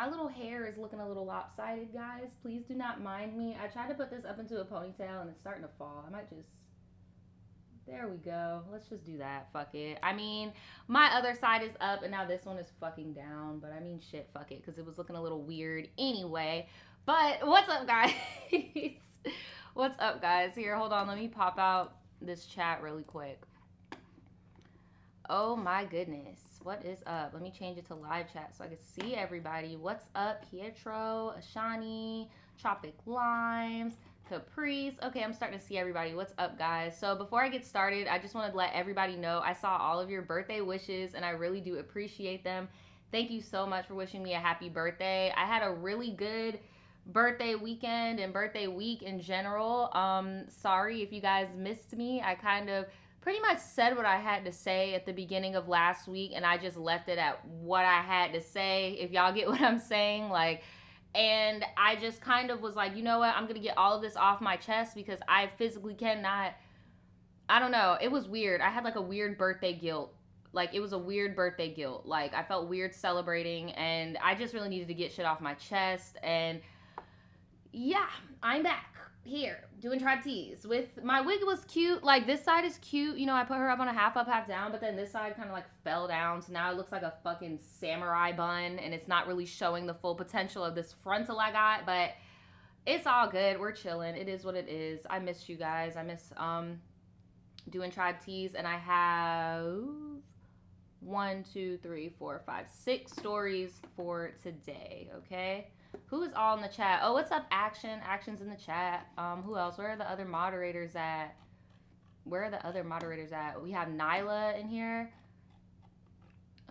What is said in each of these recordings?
my little hair is looking a little lopsided, guys. Please do not mind me. I tried to put this up into a ponytail and it's starting to fall. I might just, there we go. Let's just do that. Fuck it. I mean, my other side is up and now this one is fucking down. But I mean, shit, fuck it. Because it was looking a little weird anyway. But what's up, guys? What's up, guys? Here, hold on. Let me pop out this chat really quick. Oh my goodness. What is up? Let me change it to live chat so I can see everybody. What's up, Pietro, Ashani, Tropic Limes, Caprice. Okay, I'm starting to see everybody. What's up, guys? So before I get started, I just want to let everybody know I saw all of your birthday wishes and I really do appreciate them. Thank you so much for wishing me a happy birthday. I had a really good birthday weekend and birthday week in general. Sorry if you guys missed me. I kind of pretty much said what I had to say at the beginning of last week and I just left it at what I had to say, if y'all get what I'm saying. Like, and I just kind of was like, you know what, I'm gonna get all of this off my chest because I physically cannot. I don't know, it was weird. I had like a weird birthday guilt. Like, it was a weird birthday guilt. Like, I felt weird celebrating and I just really needed to get shit off my chest. And yeah, I'm back here doing tribe teas with my wig. Was cute. Like, this side is cute, you know, I put her up on a half up half down, but then this side kind of like fell down, so now it looks like a fucking samurai bun and it's not really showing the full potential of this frontal I got. But it's all good, we're chilling, it is what it is. I miss you guys. I miss doing tribe teas. And I have 1 2 3 4 5 6 stories for today. Okay, who is all in the chat? Oh, what's up, Action? Action's in the chat. Who else? Where are the other moderators at? Where are the other moderators at? We have Nyla in here.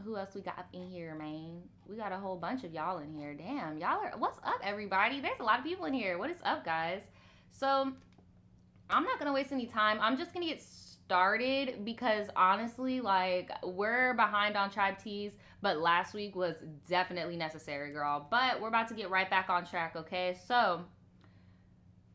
Who else we got up in here, man? We got a whole bunch of y'all in here. Damn, y'all are, what's up, everybody? There's a lot of people in here. What is up, guys? So, I'm not gonna waste any time. I'm just gonna get started because honestly, like, we're behind on tribe teas, but last week was definitely necessary, girl. But we're about to get right back on track, okay? So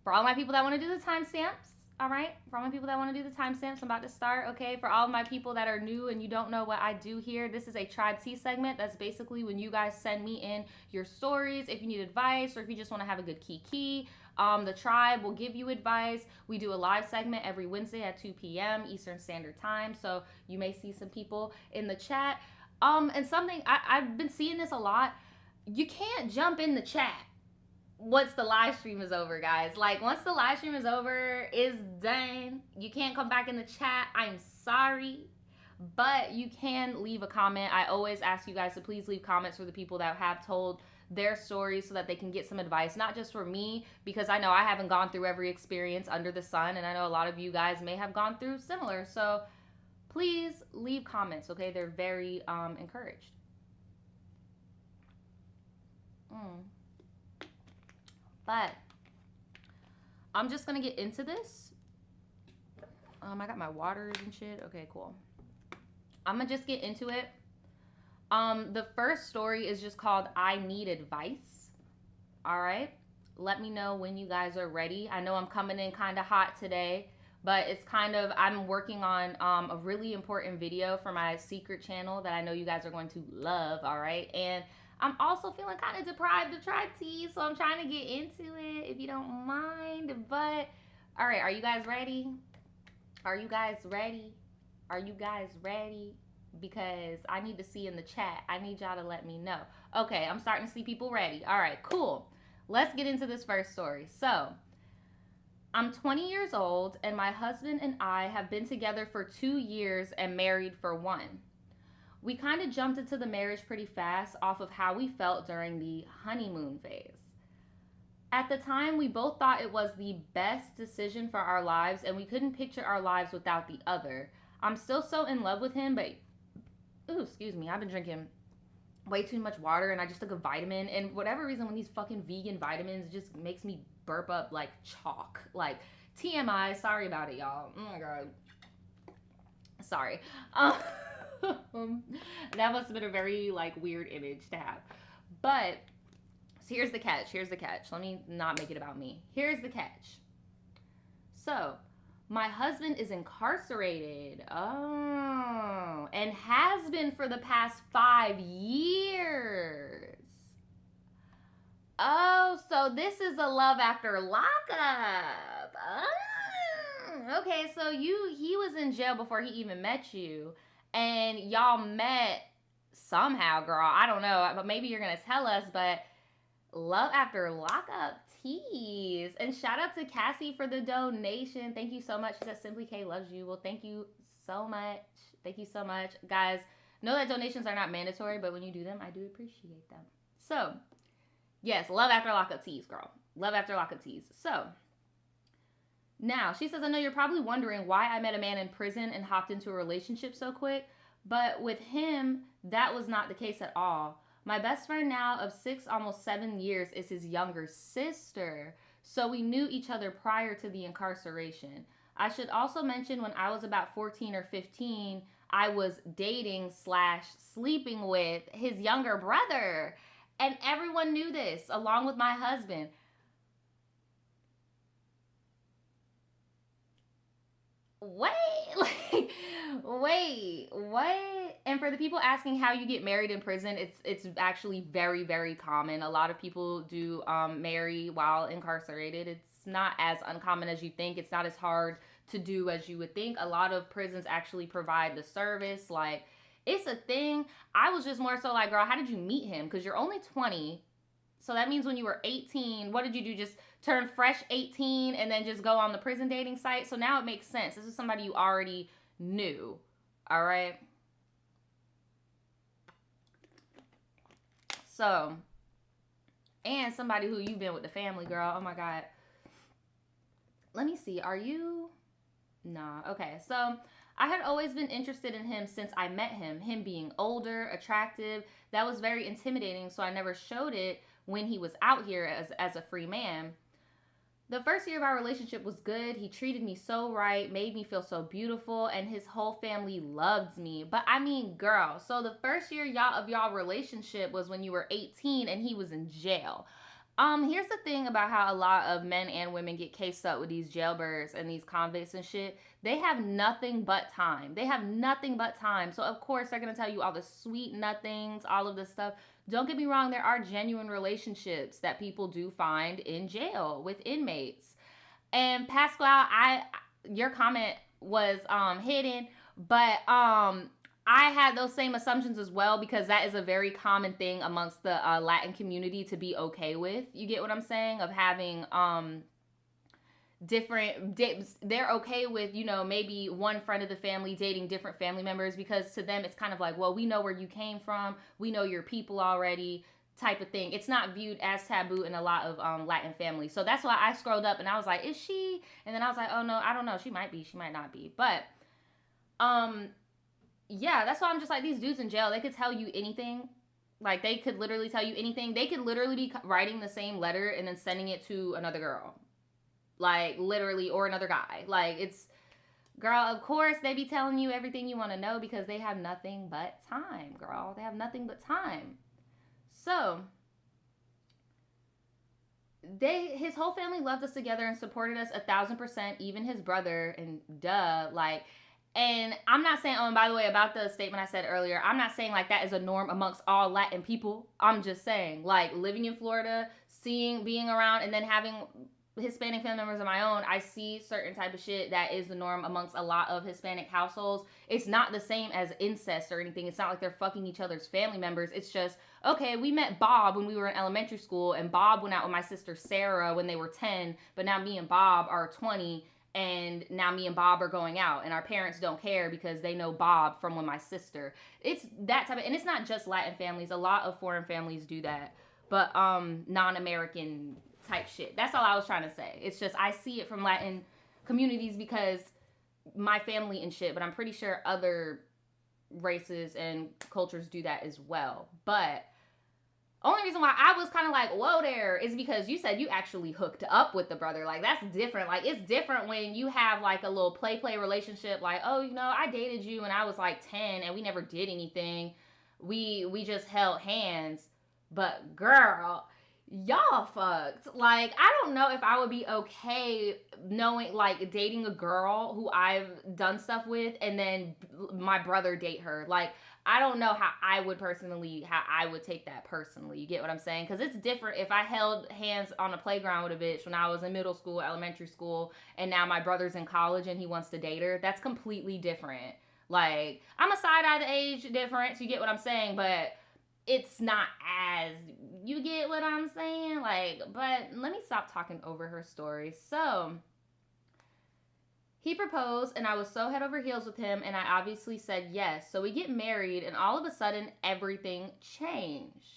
for all my people that want to do the timestamps, all right, for all my people that want to do the timestamps, I'm about to start. Okay, for all of my people that are new and you don't know what I do here, this is a tribe tea segment. That's basically when you guys send me in your stories if you need advice or if you just want to have a good kiki. The tribe will give you advice. We do a live segment every Wednesday at 2 p.m. Eastern Standard Time, so you may see some people in the chat. And something, I've been seeing this a lot. You can't jump in the chat once the live stream is over, guys. Like, once the live stream is over, it's done. You can't come back in the chat. I'm sorry. But you can leave a comment. I always ask you guys to please leave comments for the people that have told their stories so that they can get some advice, not just for me, because I know I haven't gone through every experience under the sun, and I know a lot of you guys may have gone through similar. So please leave comments, okay? They're very encouraged. But I'm just gonna get into this. I got my waters and shit. Okay, cool. I'm gonna just get into it. The first story is just called I Need Advice. All right, let me know when you guys are ready. I know I'm coming in kind of hot today, but it's kind of, I'm working on a really important video for my secret channel that I know you guys are going to love. All right, and I'm also feeling kind of deprived of tribe tea, so I'm trying to get into it if you don't mind. But all right, are you guys ready? Are you guys ready? Are you guys ready? Because I need to see in the chat. I need y'all to let me know. Okay, I'm starting to see people ready. All right, cool. Let's get into this first story. So, I'm 20 years old and my husband and I have been together for 2 years and married for 1. We kind of jumped into the marriage pretty fast off of how we felt during the honeymoon phase. At the time, we both thought it was the best decision for our lives and we couldn't picture our lives without the other. I'm still so in love with him, but ooh, excuse me, I've been drinking way too much water and I just took a vitamin, and whatever reason when these fucking vegan vitamins just makes me burp up like chalk. Like, TMI, sorry about it, y'all. Oh my god. Sorry. That must have been a very like weird image to have. But so here's the catch. Here's the catch. Let me not make it about me. Here's the catch. So, my husband is incarcerated. Oh, and has been for the past 5 years. So this is a love after lockup. Okay, so he was in jail before he even met you, and y'all met somehow, girl. I don't know, but maybe you're gonna tell us. But love after lockup tease, and shout out to Cassie for the donation. Thank you so much. She said Simply K loves you. Well, thank you so much. Thank you so much, guys. Know that donations are not mandatory, but when you do them, I do appreciate them. So, yes, love after lockup tease, girl. Love after lockup tease. So, now, she says, I know you're probably wondering why I met a man in prison and hopped into a relationship so quick, but with him, that was not the case at all. My best friend now of 6, almost 7 years is his younger sister, so we knew each other prior to the incarceration. I should also mention when I was about 14 or 15, I was dating / sleeping with his younger brother. And everyone knew this, along with my husband. Wait, wait, what? And for the people asking how you get married in prison, it's actually very, very common. A lot of people do marry while incarcerated. It's not as uncommon as you think. It's not as hard to do as you would think. A lot of prisons actually provide the service. Like, it's a thing. I was just more so like, girl, how did you meet him? Because you're only 20. So that means when you were 18, what did you do? Just turn fresh 18 and then just go on the prison dating site? So now it makes sense. This is somebody you already knew. All right. So, and somebody who you've been with the family, girl. Oh my God. Let me see. Are you? Nah. Okay. So I had always been interested in him since I met him. Him being older, attractive. That was very intimidating. So I never showed it when he was out here as a free man. The first year of our relationship was good. He treated me so right, made me feel so beautiful, and his whole family loved me. But I mean, girl, so the first year y'all relationship was when you were 18 and he was in jail. Here's the thing about how a lot of men and women get cased up with these jailbirds and these convicts and shit. They have nothing but time. They have nothing but time. So of course they're gonna tell you all the sweet nothings, all of this stuff. Don't get me wrong, there are genuine relationships that people do find in jail with inmates. And Pascal, your comment was hidden, but I had those same assumptions as well, because that is a very common thing amongst the Latin community to be okay with. You get what I'm saying? Of having they're okay with, you know, maybe one friend of the family dating different family members, because to them it's kind of like, well, we know where you came from, we know your people already, type of thing. It's not viewed as taboo in a lot of Latin families. So that's why I scrolled up and I was like, is she? And then I was like, oh no, I don't know, she might be, she might not be. But yeah, that's why I'm just like, these dudes in jail, they could tell you anything. Like, they could literally tell you anything. They could literally be writing the same letter and then sending it to another girl. Like, literally, or another guy. Like, it's, girl, of course they be telling you everything you want to know because they have nothing but time, girl. They have nothing but time. So, his whole family loved us together and supported us 1,000%, even his brother, and like, and I'm not saying, oh, and by the way, about the statement I said earlier, I'm not saying like that is a norm amongst all Latin people. I'm just saying, like, living in Florida, being around, and then having Hispanic family members of my own, I see certain type of shit that is the norm amongst a lot of Hispanic households. It's not the same as incest or anything. It's not like they're fucking each other's family members. It's just, okay, we met Bob when we were in elementary school, and Bob went out with my sister Sarah when they were 10, but now me and Bob are 20, and now me and Bob are going out, and our parents don't care because they know Bob from when my sister. It's that type of, and it's not just Latin families. A lot of foreign families do that, but non-American type shit. That's all I was trying to say. It's just, I see it from Latin communities because my family and shit, but I'm pretty sure other races and cultures do that as well. But only reason why I was kind of like, whoa there, is because you said you actually hooked up with the brother. Like, that's different. Like, it's different when you have like a little play relationship. Like, oh, you know, I dated you when I was like 10 and we never did anything. We just held hands. But girl, y'all fucked. Like, I don't know if I would be okay knowing, like, dating a girl who I've done stuff with and then my brother date her. Like, I don't know how I would personally, how I would take that personally. You get what I'm saying? Because it's different if I held hands on a playground with a bitch when I was in middle school, elementary school, and now my brother's in college and he wants to date her. That's completely different. Like, I'm a side eye the age difference. You get what I'm saying? But it's not as, you get what I'm saying? Like, but let me stop talking over her story. So he proposed and I was so head over heels with him and I obviously said yes. So we get married and all of a sudden everything changed.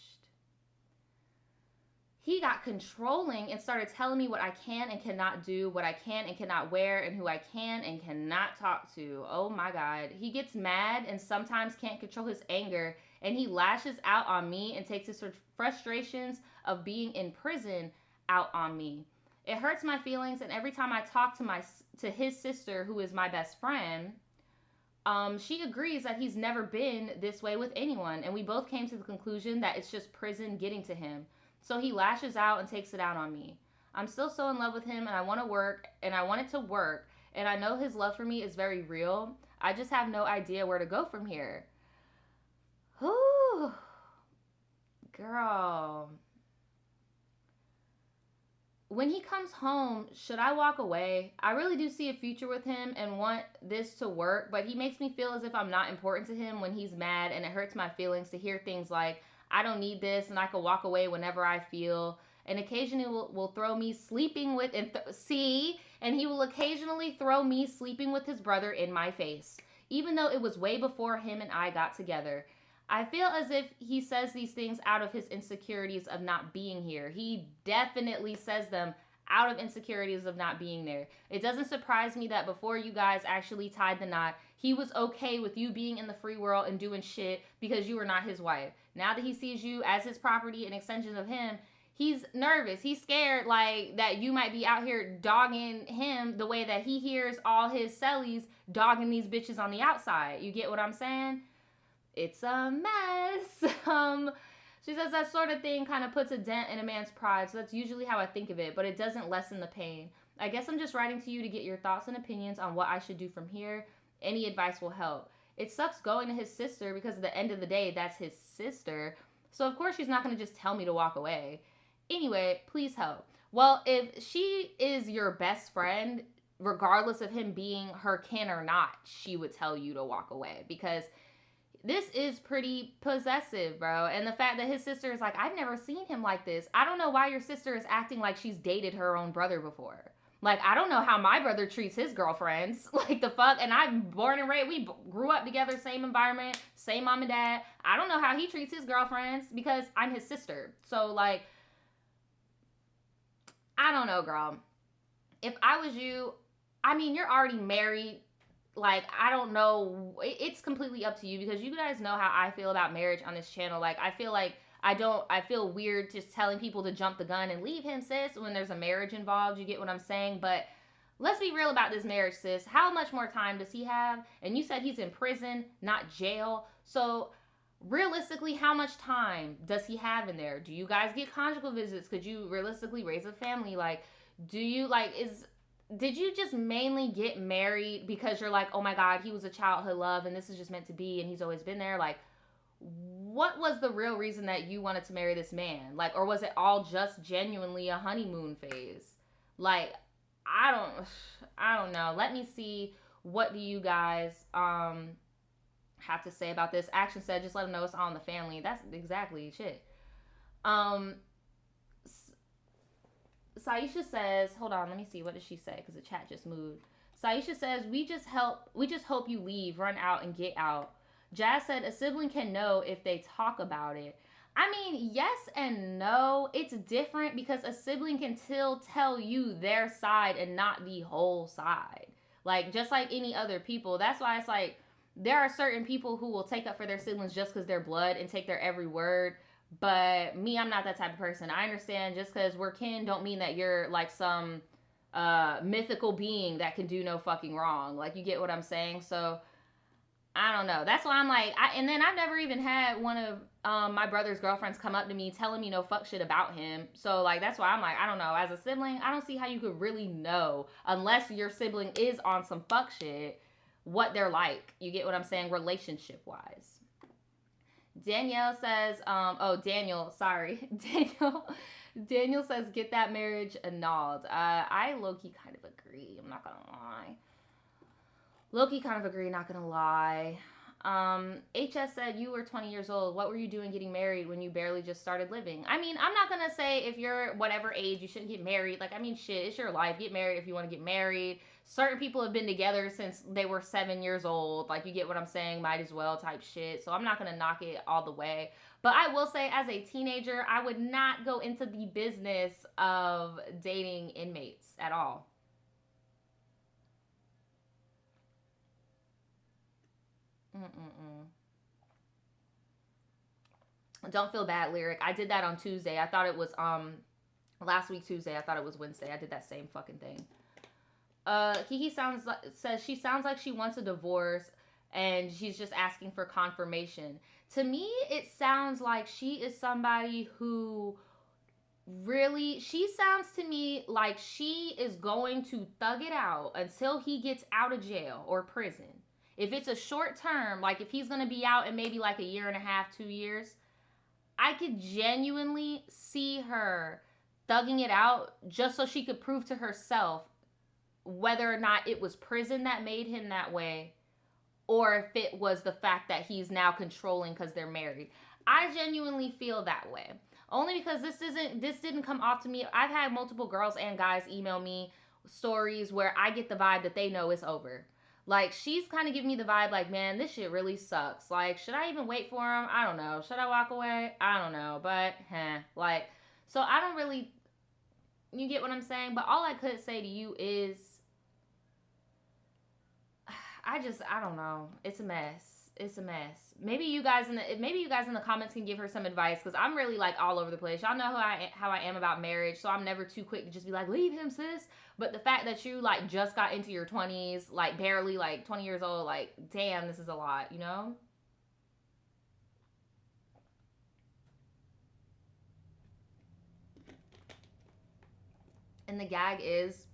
He got controlling and started telling me what I can and cannot do, what I can and cannot wear, and who I can and cannot talk to. Oh my God. He gets mad and sometimes can't control his anger, and he lashes out on me and takes his frustrations of being in prison out on me. It hurts my feelings, and every time I talk to his sister, who is my best friend, she agrees that he's never been this way with anyone, and we both came to the conclusion that it's just prison getting to him. So he lashes out and takes it out on me. I'm still so in love with him and I want to work and I want it to work. And I know his love for me is very real. I just have no idea where to go from here. Whew. Girl. When he comes home, should I walk away? I really do see a future with him and want this to work, but he makes me feel as if I'm not important to him when he's mad, and it hurts my feelings to hear things like, I don't need this and I can walk away whenever I feel. And occasionally will throw me sleeping with, and he will occasionally throw me sleeping with his brother in my face, even though it was way before him and I got together. I feel as if he says these things out of his insecurities of not being here. He definitely says them out of insecurities of not being there. It doesn't surprise me that before you guys actually tied the knot, he was okay with you being in the free world and doing shit because you were not his wife. Now that he sees you as his property and extensions of him, he's nervous. He's scared, like, that you might be out here dogging him the way that he hears all his cellies dogging these bitches on the outside. You get what I'm saying? It's a mess. She says that sort of thing kind of puts a dent in a man's pride, so that's usually how I think of it, but it doesn't lessen the pain. I guess I'm just writing to you to get your thoughts and opinions on what I should do from here. Any advice will help. It sucks going to his sister because at the end of the day, that's his sister. So of course she's not going to just tell me to walk away. Anyway, please help. Well, if she is your best friend, regardless of him being her kin or not, she would tell you to walk away because this is pretty possessive, bro. And the fact that his sister is like, I've never seen him like this. I don't know why your sister is acting like she's dated her own brother before. Like, I don't know how my brother treats his girlfriends. Like, the fuck? And I'm born and raised. We grew up together, same environment, same mom and dad. I don't know how he treats his girlfriends because I'm his sister. So, like, I don't know, girl. If I was you, I mean, you're already married. Like, I don't know. It's completely up to you because you guys know how I feel about marriage on this channel. Like, I feel like I feel weird just telling people to jump the gun and leave him, sis, when there's a marriage involved. You get what I'm saying? But let's be real about this marriage, sis. How much more time does he have? And you said he's in prison, not jail. So realistically, how much time does he have in there? Do you guys get conjugal visits? Could you realistically raise a family? Like, did you just mainly get married because you're like, oh my God, he was a childhood love and this is just meant to be and he's always been there? Like, what was the real reason that you wanted to marry this man? Like, or was it all just genuinely a honeymoon phase? Like, I don't know. Let me see, what do you guys have to say about this? Action said, just let them know it's on the family. That's exactly shit. Saisha says, hold on, let me see, what did she say? Because the chat just moved. Saisha says, we just hope you leave, run out, and get out. Jazz said, a sibling can know if they talk about it. I mean, yes and no. It's different because a sibling can still tell you their side and not the whole side. Like, just like any other people. That's why it's like, there are certain people who will take up for their siblings just because they're blood and take their every word. But me, I'm not that type of person. I understand just because we're kin don't mean that you're like some mythical being that can do no fucking wrong. Like, you get what I'm saying? So I don't know. That's why I'm like, and then I've never even had one of my brother's girlfriends come up to me telling me no fuck shit about him. So like that's why I'm like, I don't know. As a sibling, I don't see how you could really know unless your sibling is on some fuck shit what they're like. You get what I'm saying, relationship wise. Danielle says, oh Daniel, sorry, Daniel says get that marriage annulled. I low key kind of agree. I'm not gonna lie. Loki kind of agree, not gonna lie. HS said you were 20 years old. What were you doing getting married when you barely just started living? I mean, I'm not gonna say if you're whatever age you shouldn't get married. Like, I mean, shit, it's your life. Get married if you want to get married. Certain people have been together since they were 7 years old. Like, you get what I'm saying? Might as well type shit. So I'm not gonna knock it all the way. But I will say, as a teenager, I would not go into the business of dating inmates at all. Mm-mm-mm. Don't feel bad, lyric. I did that on Tuesday. I thought it was last week Tuesday. I thought it was Wednesday. I did that same fucking thing. Kiki says she sounds like she wants a divorce and she's just asking for confirmation. To me, it sounds like she is somebody who really, she sounds to me like she is going to thug it out until he gets out of jail or prison. If it's a short term, like if he's going to be out in maybe like a year and a half, 2 years, I could genuinely see her thugging it out just so she could prove to herself whether or not it was prison that made him that way or if it was the fact that he's now controlling because they're married. I genuinely feel that way. Only because this didn't come off to me. I've had multiple girls and guys email me stories where I get the vibe that they know it's over. Like, she's kind of giving me the vibe like, man, this shit really sucks. Like, should I even wait for him? I don't know. Should I walk away? I don't know. But, like, so I don't really, you get what I'm saying? But all I could say to you is, I don't know. It's a mess. It's a mess. Maybe you guys in the comments can give her some advice because I'm really like all over the place. Y'all know how I am about marriage, so I'm never too quick to just be like, leave him, sis. But the fact that you like just got into your 20s, like barely like 20 years old, like damn, this is a lot, you know? And the gag is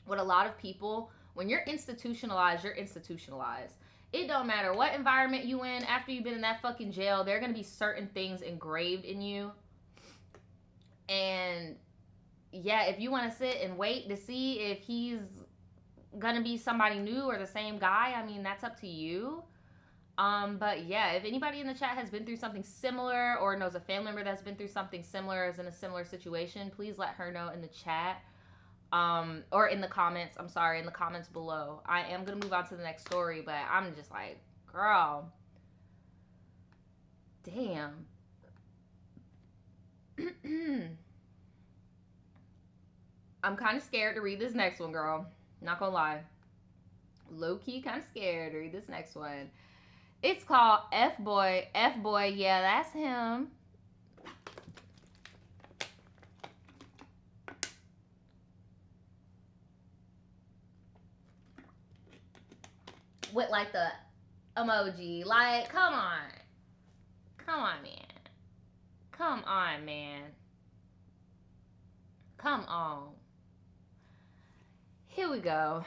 what a lot of people, when you're institutionalized, you're institutionalized. It don't matter what environment you in after you've been in that fucking jail, there are gonna be certain things engraved in you. And yeah, if you want to sit and wait to see if he's gonna be somebody new or the same guy, I mean that's up to you. But yeah, if anybody in the chat has been through something similar or knows a family member that's been through something similar, is in a similar situation, please let her know in the chat. Or in the comments. I'm sorry, in the comments below. I am gonna move on to the next story, but I'm just like, girl, damn. I'm kind of scared to read this next one, girl. Not gonna lie. Low key, kind of scared to read this next one. It's called Fboy. Fboy, yeah, that's him. With like the emoji. Like, come on. Come on, man. Come on, man. Come on. Here we go.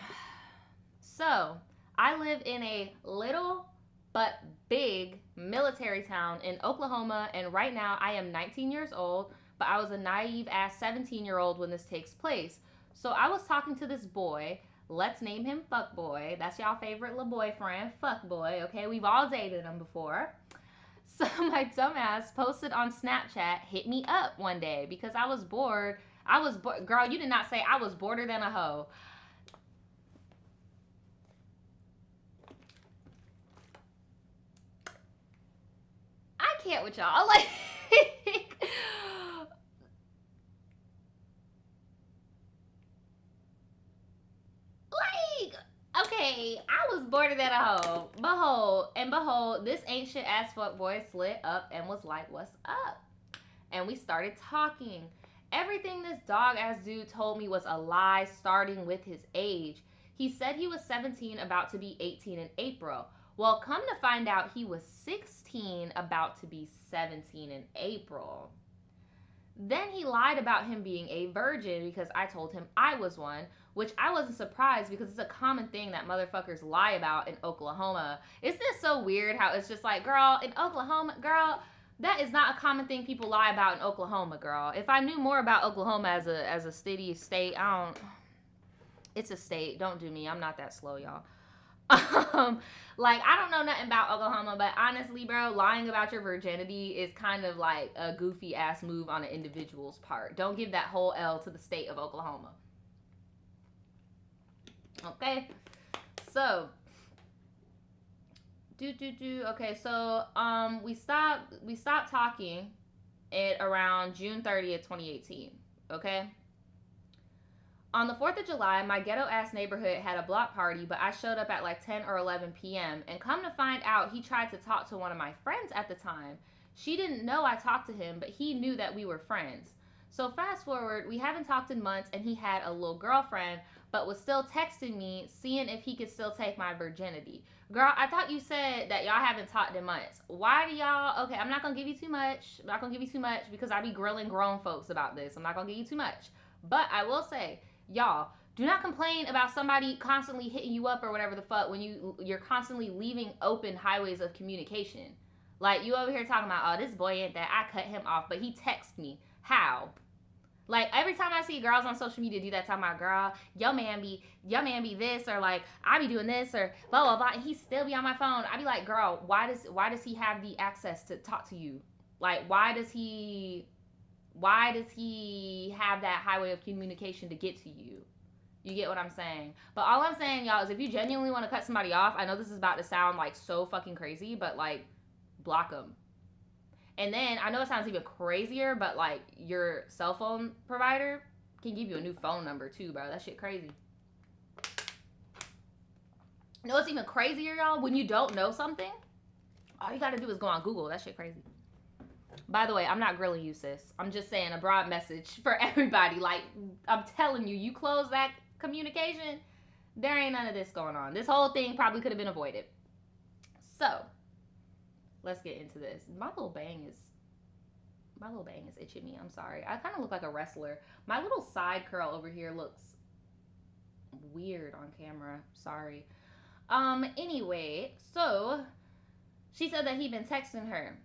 So, I live in a little but big military town in Oklahoma, and right now I am 19 years old, but I was a naive ass 17-year-old when this takes place. So, I was talking to this boy. Let's name him Fuckboy. That's y'all favorite little boyfriend, Fuckboy. Okay, we've all dated him before. So my dumbass posted on Snapchat, hit me up one day because I was bored. Girl, you did not say I was border than a hoe. I can't with y'all. Like, okay, I was border than a hoe. Behold, this ain't shit ass fuck boy slid up and was like, what's up? And we started talking. Everything this dog ass dude told me was a lie, starting with his age. He said he was 17, about to be 18 in April. Well, come to find out, he was 16, about to be 17 in April. Then he lied about him being a virgin because I told him I was one, which I wasn't surprised because it's a common thing that motherfuckers lie about in Oklahoma. Isn't it so weird how it's just like, girl, in Oklahoma, girl, that is not a common thing people lie about in Oklahoma, girl. If I knew more about Oklahoma as a state, it's a state. Don't do me. I'm not that slow, y'all. Like, I don't know nothing about Oklahoma, but honestly, bro, lying about your virginity is kind of like a goofy ass move on an individual's part. Don't give that whole L to the state of Oklahoma. Okay, so okay, so we stopped talking at around June 30th, 2018. Okay. On the 4th of July, my ghetto-ass neighborhood had a block party, but I showed up at like 10 or 11 p.m. And come to find out, he tried to talk to one of my friends at the time. She didn't know I talked to him, but he knew that we were friends. So fast forward, we haven't talked in months, and he had a little girlfriend, but was still texting me, seeing if he could still take my virginity. Girl, I thought you said that y'all haven't talked in months. Why do y'all... Okay, I'm not going to give you too much. I'm not going to give you too much because I be grilling grown folks about this. I'm not going to give you too much. But I will say... Y'all, do not complain about somebody constantly hitting you up or whatever the fuck when you're constantly leaving open highways of communication. Like, you over here talking about, oh, this boy ain't that. I cut him off, but he texted me. How? Like, every time I see girls on social media do that, talking about, girl, your man be this, or like, I be doing this, or blah, blah, blah, and he still be on my phone. I be like, girl, why does he have the access to talk to you? Like, why does he have that highway of communication to get to you? You get what I'm saying? But all I'm saying, y'all, is if you genuinely want to cut somebody off, I know this is about to sound like so fucking crazy, but like, block them. And then, I know it sounds even crazier, but like, your cell phone provider can give you a new phone number too, bro. That shit crazy. You know what's even crazier, y'all? When you don't know something, all you gotta do is go on Google. That shit crazy. By the way, I'm not grilling you, sis. I'm just saying a broad message for everybody. Like, I'm telling you, you close that communication, there ain't none of this going on. This whole thing probably could have been avoided. So, let's get into this. My little bang is itching me. I'm sorry. I kind of look like a wrestler. My little side curl over here looks weird on camera. Sorry. Anyway, so she said that he'd been texting her.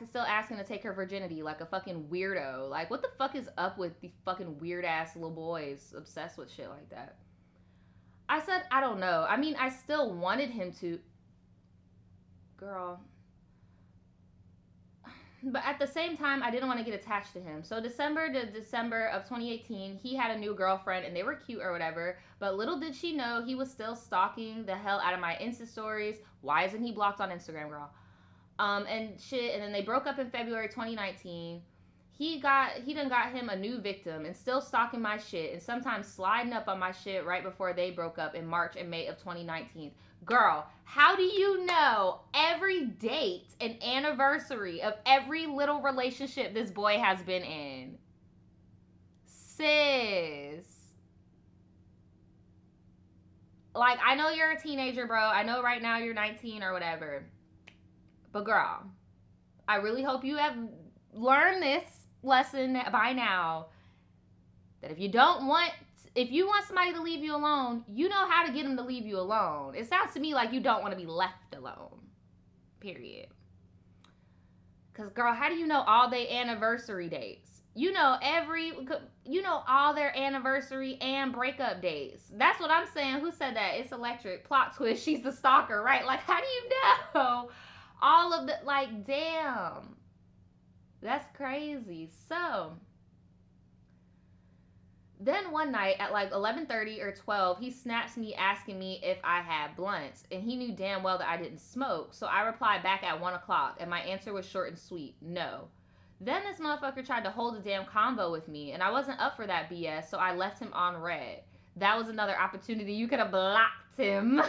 Still asking to take her virginity like a fucking weirdo. Like, what the fuck is up with the fucking weird ass little boys obsessed with shit like that? I said, I don't know. I mean, I still wanted him to. Girl. But at the same time, I didn't want to get attached to him. So December to December of 2018, he had a new girlfriend and they were cute or whatever. But little did she know he was still stalking the hell out of my Insta stories. Why isn't he blocked on Instagram, girl? And shit, and then they broke up in February 2019. He done got him a new victim and still stalking my shit and sometimes sliding up on my shit right before they broke up in March and May of 2019. Girl, how do you know every date and anniversary of every little relationship this boy has been in? Sis. Like, I know you're a teenager, bro. I know right now you're 19 or whatever. But girl, I really hope you have learned this lesson by now. That if you want somebody to leave you alone, you know how to get them to leave you alone. It sounds to me like you don't want to be left alone. Period. Because girl, how do you know all their anniversary dates? You know all their anniversary and breakup dates. That's what I'm saying. Who said that? It's electric. Plot twist. She's the stalker, right? Like, how do you know? All of the, like, damn. That's crazy. So, then one night at like 11:30 or 12, he snaps me asking me if I had blunts. And he knew damn well that I didn't smoke. So I replied back at 1 o'clock. And my answer was short and sweet. No. Then this motherfucker tried to hold a damn convo with me. And I wasn't up for that BS. So I left him on red. That was another opportunity. You could have blocked him.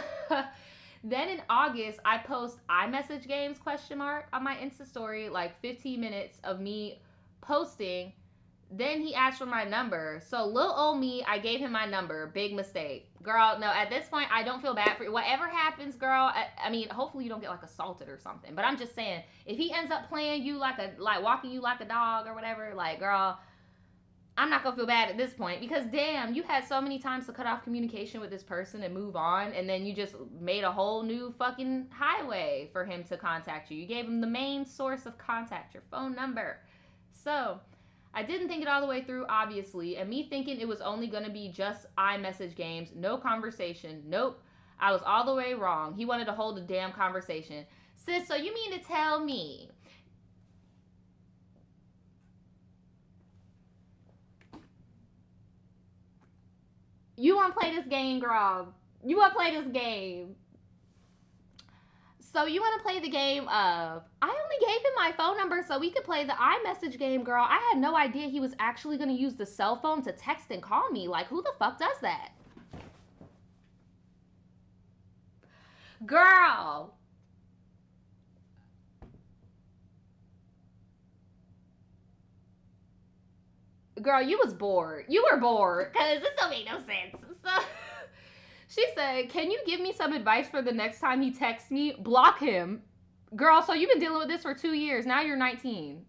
Then in August, I post iMessage games ? On my Insta story, like 15 minutes of me posting Then he asked for my number. So little old me, I gave him my number. Big mistake. Girl, no, at this point, I don't feel bad for you. Whatever happens, girl, I mean, hopefully you don't get like assaulted or something. But I'm just saying, if he ends up playing you like walking you like a dog or whatever, like, girl, I'm not gonna feel bad at this point because damn, you had so many times to cut off communication with this person and move on, and then you just made a whole new fucking highway for him to contact you. You gave him the main source of contact, your phone number. So I didn't think it all the way through, obviously, and me thinking it was only gonna be just iMessage games, no conversation. Nope, I was all the way wrong. He wanted to hold a damn conversation. Sis, so you mean to tell me you want to play this game, girl? You want to play this game? So you want to play the game of, I only gave him my phone number so we could play the iMessage game, girl. I had no idea he was actually going to use the cell phone to text and call me. Like, who the fuck does that? Girl. Girl, you was bored. You were bored because this don't make no sense. So she said, can you give me some advice for the next time he texts me? Block him. Girl, so you've been dealing with this for 2 years. Now you're 19.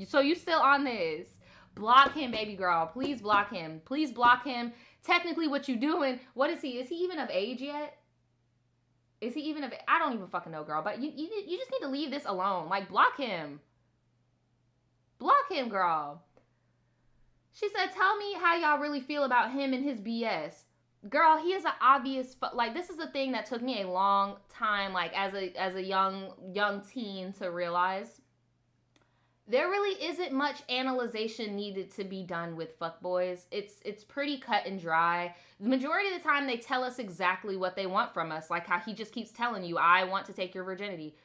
So you still on this. Block him, baby girl. Please block him. Please block him. Technically, what you doing, what is he? Is he even of age yet? Is he even of, I don't even fucking know, girl. But you just need to leave this alone. Like, block him. Block him, girl. She said, tell me how y'all really feel about him and his BS. Girl, he is an obvious, like, this is a thing that took me a long time, like, as a young teen to realize. There really isn't much analyzation needed to be done with fuckboys. It's pretty cut and dry. The majority of the time, they tell us exactly what they want from us, like how he just keeps telling you, I want to take your virginity.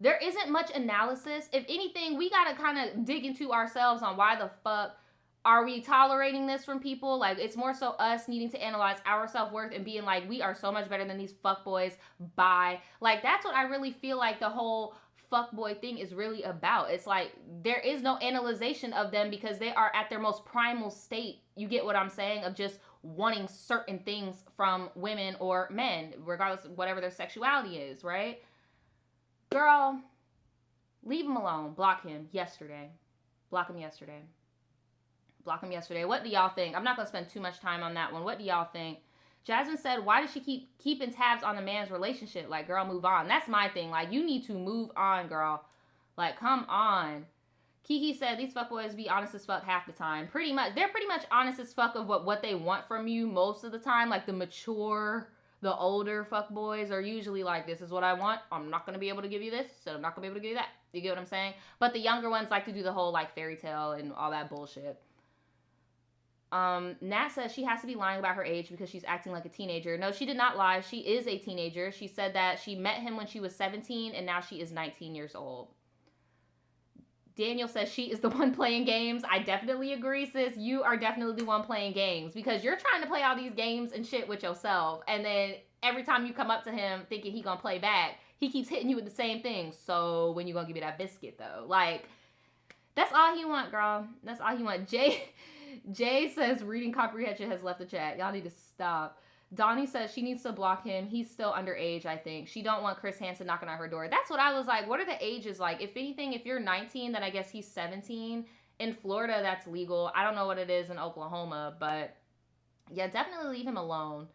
There isn't much analysis. If anything, we gotta kind of dig into ourselves on why the fuck are we tolerating this from people? Like, it's more so us needing to analyze our self-worth and being like, we are so much better than these fuckboys. Bye. Like, that's what I really feel like the whole fuckboy thing is really about. It's like, there is no analyzation of them because they are at their most primal state. You get what I'm saying? Of just wanting certain things from women or men, regardless of whatever their sexuality is, right? Girl, leave him alone. Block him yesterday. Block him yesterday. Block him yesterday. What do y'all think? I'm not going to spend too much time on that one. What do y'all think? Jasmine said, why does she keep keeping tabs on the man's relationship? Like, girl, move on. That's my thing. Like, you need to move on, girl. Like, come on. Kiki said, these fuckboys be honest as fuck half the time. Pretty much. They're pretty much honest as fuck of what they want from you most of the time. Like, the mature, the older fuckboys are usually like, this is what I want. I'm not going to be able to give you this, so I'm not going to be able to give you that. You get what I'm saying? But the younger ones like to do the whole, like, fairy tale and all that bullshit. Nat says she has to be lying about her age because she's acting like a teenager. No, she did not lie. She is a teenager. She said that she met him when she was 17 and now she is 19 years old. Daniel says she is the one playing games. I definitely agree, sis. You are definitely the one playing games because you're trying to play all these games and shit with yourself. And then every time you come up to him thinking he gonna play back, he keeps hitting you with the same thing. So when you gonna give me that biscuit though? Like, that's all he want, girl. That's all he want. Jay says reading comprehension has left the chat. Y'all need to stop. Donnie says she needs to block him. He's still underage, I think. She don't want Chris Hansen knocking on her door. That's what I was like. What are the ages like? If anything, if you're 19, then I guess he's 17. In Florida, that's legal. I don't know what it is in Oklahoma, but yeah, definitely leave him alone.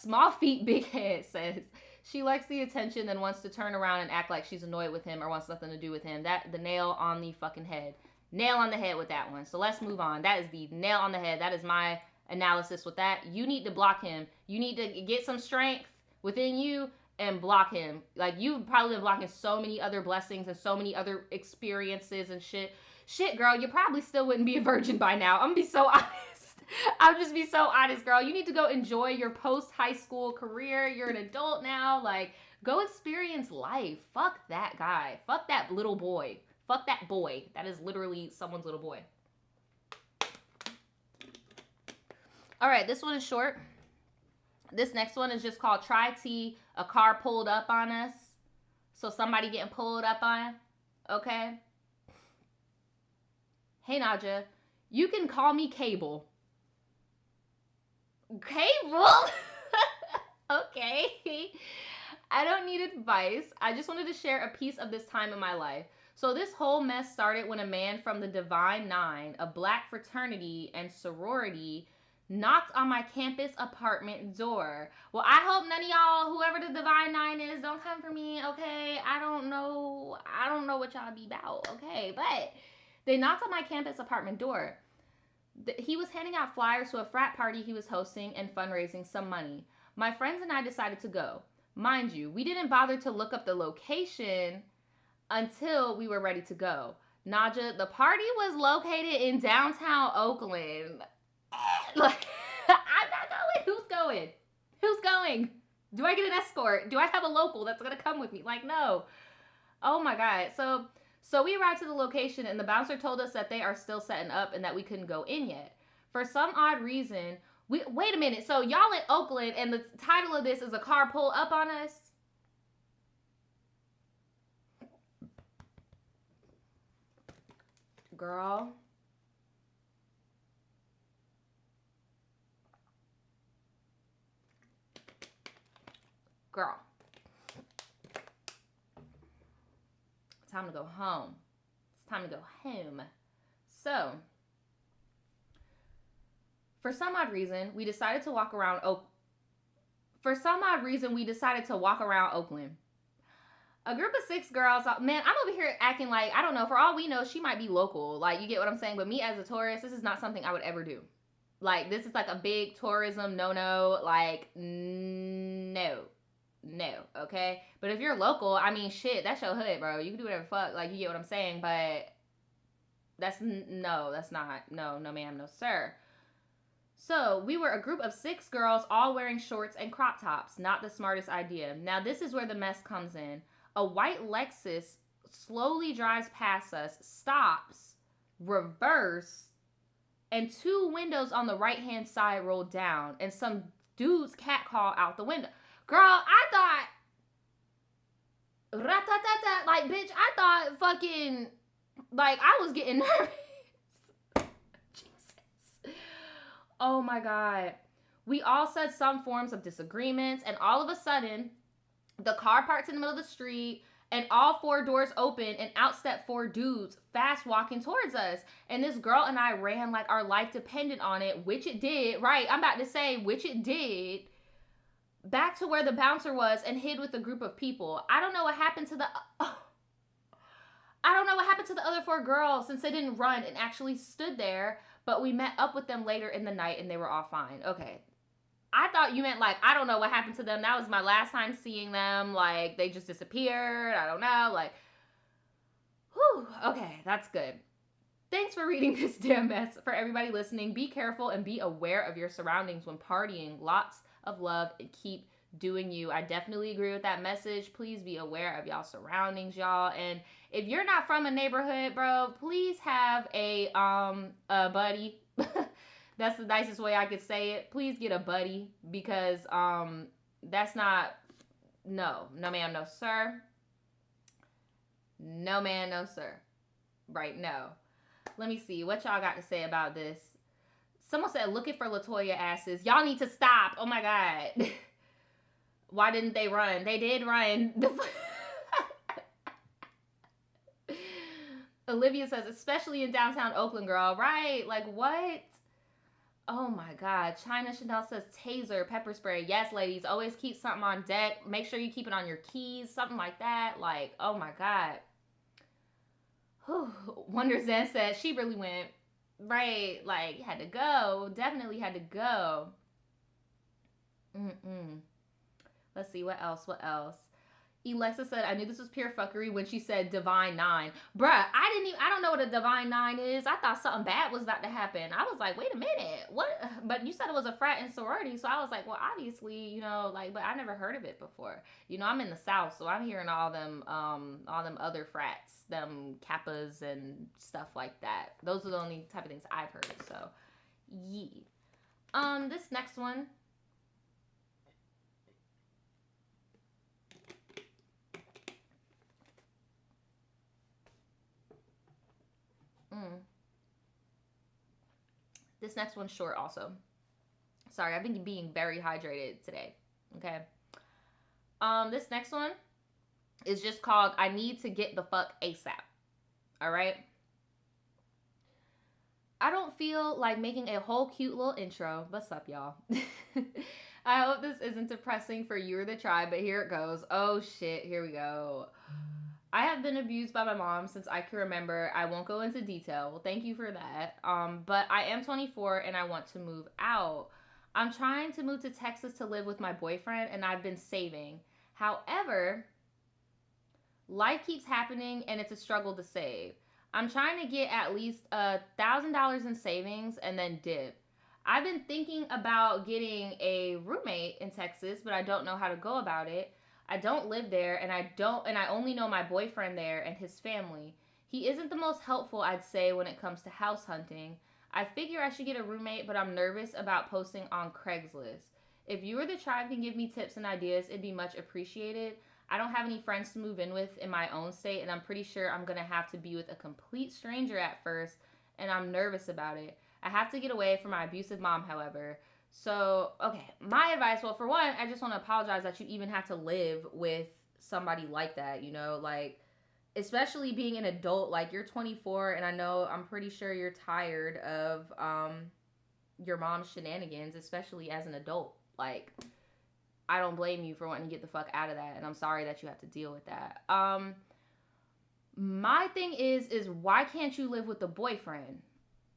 Small feet, big head says she likes the attention and wants to turn around and act like she's annoyed with him or wants nothing to do with him. That the nail on the fucking head. Nail on the head with that one. So let's move on. That is the nail on the head. That is my analysis with that. You need to block him. You need to get some strength within you and block him. Like, you've probably been blocking so many other blessings and so many other experiences and shit. Shit, girl, you probably still wouldn't be a virgin by now. I'm gonna be so honest. I'll just be so honest, girl. You need to go enjoy your post-high school career. You're an adult now. Like, go experience life. Fuck that guy. Fuck that little boy. Fuck that boy. That is literally someone's little boy. All right, this one is short. This next one is just called Try T. A car pulled up on us. So somebody getting pulled up on. Okay. Hey, Naja. You can call me Cable. Cable? Okay. I don't need advice. I just wanted to share a piece of this time in my life. So this whole mess started when a man from the Divine Nine, a black fraternity and sorority, knocked on my campus apartment door. Well, I hope none of y'all, whoever the Divine Nine is, don't come for me, okay? I don't know what y'all be about, okay? But they knocked on my campus apartment door. He was handing out flyers to a frat party he was hosting and fundraising some money. My friends and I decided to go. Mind you, we didn't bother to look up the location until we were ready to go. Naja, the party was located in downtown Oakland. Like, I'm not going. Who's going? Who's going? Do I get an escort? Do I have a local that's going to come with me? Like, no. Oh my God. So we arrived to the location and the bouncer told us that they are still setting up and that we couldn't go in yet. For some odd reason, wait a minute. So y'all in Oakland and the title of this is a car pull up on us? Girl. Girl. It's time to go home. It's time to go home. So, for some odd reason, we decided to walk around Oakland. A group of 6 girls, man, I'm over here acting like, I don't know, for all we know, she might be local. Like, you get what I'm saying? But me as a tourist, this is not something I would ever do. Like, this is like a big tourism no-no. Like, no, okay? But if you're local, I mean, shit, that's your hood, bro. You can do whatever the fuck. Like, you get what I'm saying? But that's not. No, ma'am, no, sir. So, we were a group of 6 girls all wearing shorts and crop tops. Not the smartest idea. Now, this is where the mess comes in. A white Lexus slowly drives past us, stops, reverse, and 2 windows on the right-hand side roll down, and some dude's cat call out the window. Girl, I thought, rat-tat-tat-tat, like, bitch, I thought fucking, like, I was getting nervous. Jesus. Oh my God. We all said some forms of disagreements, and all of a sudden, the car parks in the middle of the street, and all 4 doors open, and out step 4 dudes fast walking towards us. And this girl and I ran like our life depended on it, which it did. Right, I'm about to say, which it did. Back to where the bouncer was and hid with a group of people. I don't know what happened to the other 4 girls since they didn't run and actually stood there. But we met up with them later in the night and they were all fine. Okay. I thought you meant like, I don't know what happened to them. That was my last time seeing them. Like, they just disappeared. I don't know. Like, whew. Okay, that's good. Thanks for reading this damn mess. For everybody listening, be careful and be aware of your surroundings when partying. Lots of love and keep doing you. I definitely agree with that message. Please be aware of y'all surroundings, y'all. And if you're not from a neighborhood, bro, please have a buddy. That's the nicest way I could say it. Please get a buddy because that's not, no ma'am, no sir. No man, no sir. Right, no. Let me see what y'all got to say about this. Someone said looking for LaToya asses. Y'all need to stop. Oh my God. Why didn't they run? They did run. Olivia says, especially in downtown Oakland, girl. Right? Like, what? Oh my God. China Chanel says taser, pepper spray. Yes, ladies. Always keep something on deck. Make sure you keep it on your keys. Something like that. Like, oh my God. Whew. Wonder Zen said she really went. Right. Like, had to go. Definitely had to go. Let's see. What else? Alexa said, I knew this was pure fuckery when she said Divine Nine. Bruh, I don't know what a Divine Nine is. I thought something bad was about to happen. I was like, wait a minute. What? But you said it was a frat and sorority. So I was like, well, obviously, you know, like, but I never heard of it before. You know, I'm in the South, so I'm hearing all them other frats, them Kappas and stuff like that. Those are the only type of things I've heard. So, yeah. This next one. This next one's short also. Sorry, I've been being very hydrated today. Okay. This next one is just called I Need to Get the Fuck ASAP. All right. I don't feel like making a whole cute little intro. What's up, y'all? I hope this isn't depressing for you or the tribe, but here it goes. Oh shit, here we go. I have been abused by my mom since I can remember. I won't go into detail. Well, thank you for that. But I am 24 and I want to move out. I'm trying to move to Texas to live with my boyfriend and I've been saving. However, life keeps happening and it's a struggle to save. I'm trying to get at least $1,000 in savings and then dip. I've been thinking about getting a roommate in Texas, but I don't know how to go about it. I don't live there and I only know my boyfriend there and his family. He isn't the most helpful, I'd say, when it comes to house hunting. I figure I should get a roommate, but I'm nervous about posting on Craigslist. If you or the tribe can give me tips and ideas, it'd be much appreciated. I don't have any friends to move in with in my own state, and I'm pretty sure I'm going to have to be with a complete stranger at first, and I'm nervous about it. I have to get away from my abusive mom, however. So, okay, my advice, well, for one, I just want to apologize that you even have to live with somebody like that, you know, like, especially being an adult, like, you're 24, and I'm pretty sure you're tired of your mom's shenanigans, especially as an adult, like, I don't blame you for wanting to get the fuck out of that, and I'm sorry that you have to deal with that. My thing is why can't you live with the boyfriend?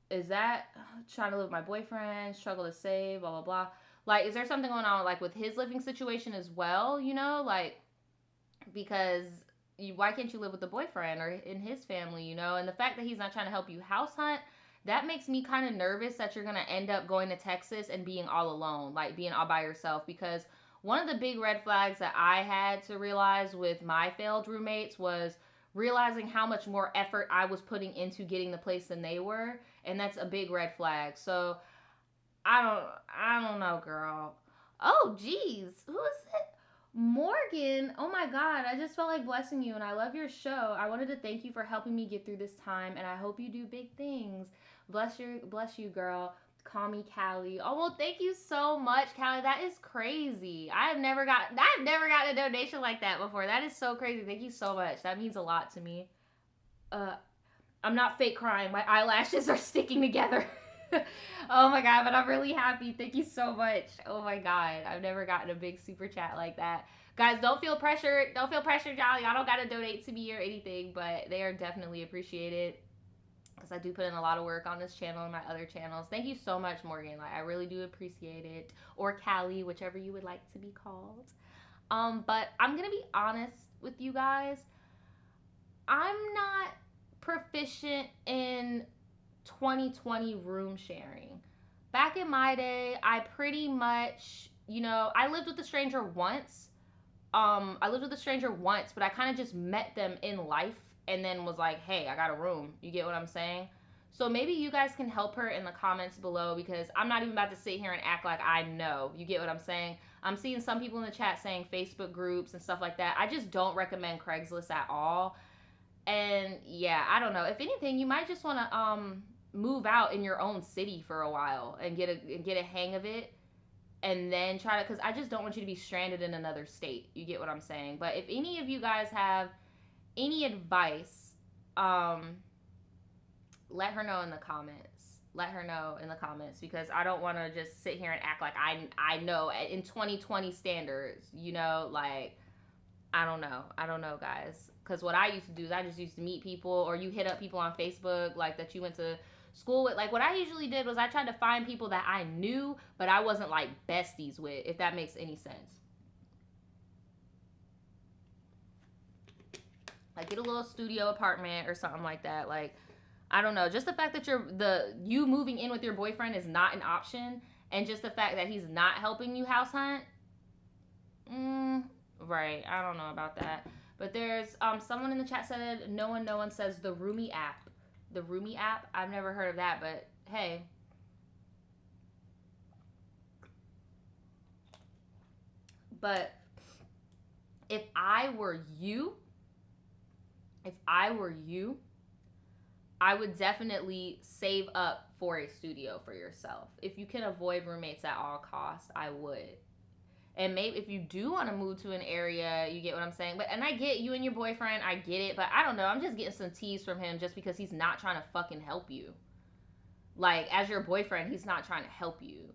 Is that trying to live with my boyfriend, struggle to save, blah, blah, blah? Like, is there something going on, like, with his living situation as well, you know? Like, because why can't you live with the boyfriend or in his family, you know? And the fact that he's not trying to help you house hunt, that makes me kind of nervous that you're going to end up going to Texas and being all alone, like, being all by yourself, because one of the big red flags that I had to realize with my failed roommates was realizing how much more effort I was putting into getting the place than they were, and that's a big red flag. So I don't know, girl. Oh, geez, who is it? Morgan. Oh my God, I just felt like blessing you, and I love your show. I wanted to thank you for helping me get through this time, and I hope you do big things. Bless you, girl. Call me Callie. Oh well, thank you so much, Callie. That is crazy. I've never gotten a donation like that before. That is so crazy. Thank you so much. That means a lot to me. I'm not fake crying. My eyelashes are sticking together. Oh my God, but I'm really happy. Thank you so much. Oh my God, I've never gotten a big super chat like that. Guys, don't feel pressured. Don't feel pressured, y'all. Y'all don't gotta donate to me or anything, but they are definitely appreciated, because I do put in a lot of work on this channel and my other channels. Thank you so much, Morgan. Like, I really do appreciate it. Or Callie, whichever you would like to be called. But I'm gonna be honest with you guys. I'm not proficient in 2020 room sharing. Back in my day, I pretty much, you know, I lived with a stranger once. But I kind of just met them in life and then was like, hey, I got a room. You get what I'm saying? So maybe you guys can help her in the comments below, because I'm not even about to sit here and act like I know. You get what I'm saying? I'm seeing some people in the chat saying Facebook groups and stuff like that. I just don't recommend Craigslist at all. And yeah, I don't know. If anything, you might just want to move out in your own city for a while and get a hang of it, and then try to, because I just don't want you to be stranded in another state. You get what I'm saying? But if any of you guys have any advice, let her know in the comments. Let her know in the comments, because I don't want to just sit here and act like I know in 2020 standards, you know, like, I don't know, guys. Because what I used to do is I just used to meet people, or you hit up people on Facebook, like, that you went to school with. Like, what I usually did was I tried to find people that I knew, but I wasn't, like, besties with, if that makes any sense. Like, get a little studio apartment or something like that. Like, I don't know. Just the fact that you moving in with your boyfriend is not an option, and just the fact that he's not helping you house hunt. Right. I don't know about that. But there's someone in the chat said no one says the Roomie app. The Roomie app? I've never heard of that, but hey. But if I were you, I would definitely save up for a studio for yourself. If you can avoid roommates at all costs, I would. And maybe if you do want to move to an area, you get what I'm saying. But and I get you and your boyfriend, I get it. But I don't know. I'm just getting some tease from him just because he's not trying to fucking help you. Like, as your boyfriend, he's not trying to help you.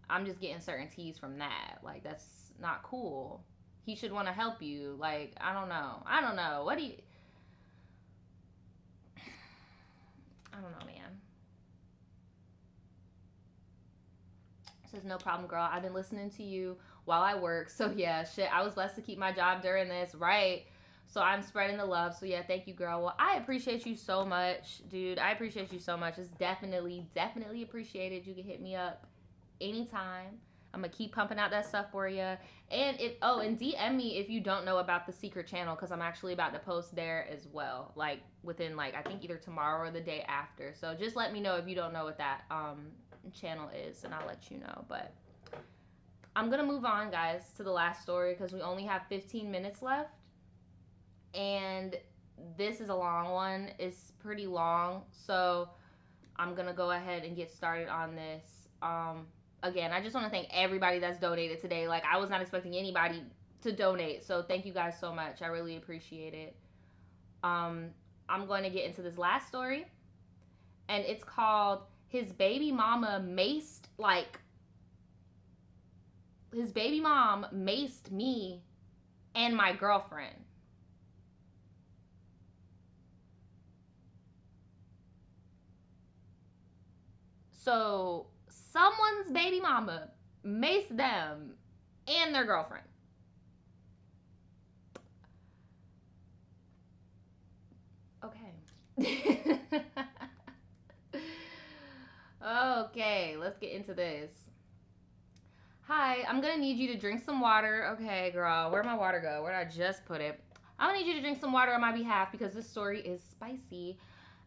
I'm just getting certain tease from that. Like, that's not cool. He should want to help you. Like, I don't know. What do you... I don't know, man. Says, no problem, girl. I've been listening to you while I work. So, yeah, shit. I was blessed to keep my job during this, right? So, I'm spreading the love. So, yeah, thank you, girl. Well, I appreciate you so much, dude. I appreciate you so much. It's definitely appreciated. You can hit me up anytime. I'm gonna keep pumping out that stuff for you. And and DM me if you don't know about the secret channel, because I'm actually about to post there as well, like within like I think either tomorrow or the day after. So just let me know if you don't know what that channel is, and I'll let you know. But I'm gonna move on, guys, to the last story because we only have 15 minutes left, and this is a long one. It's pretty long, so I'm gonna go ahead and get started on this. Again, I just want to thank everybody that's donated today. Like, I was not expecting anybody to donate, so thank you guys so much. I really appreciate it. I'm going to get into this last story, and it's called His Baby Mama Maced, like, his baby mom maced me and my girlfriend. So someone's baby mama maced them and their girlfriend. Okay. Okay, let's get into this. Hi, I'm gonna need you to drink some water. Okay, girl, where'd my water go? Where'd I just put it? I'm gonna need you to drink some water on my behalf because this story is spicy.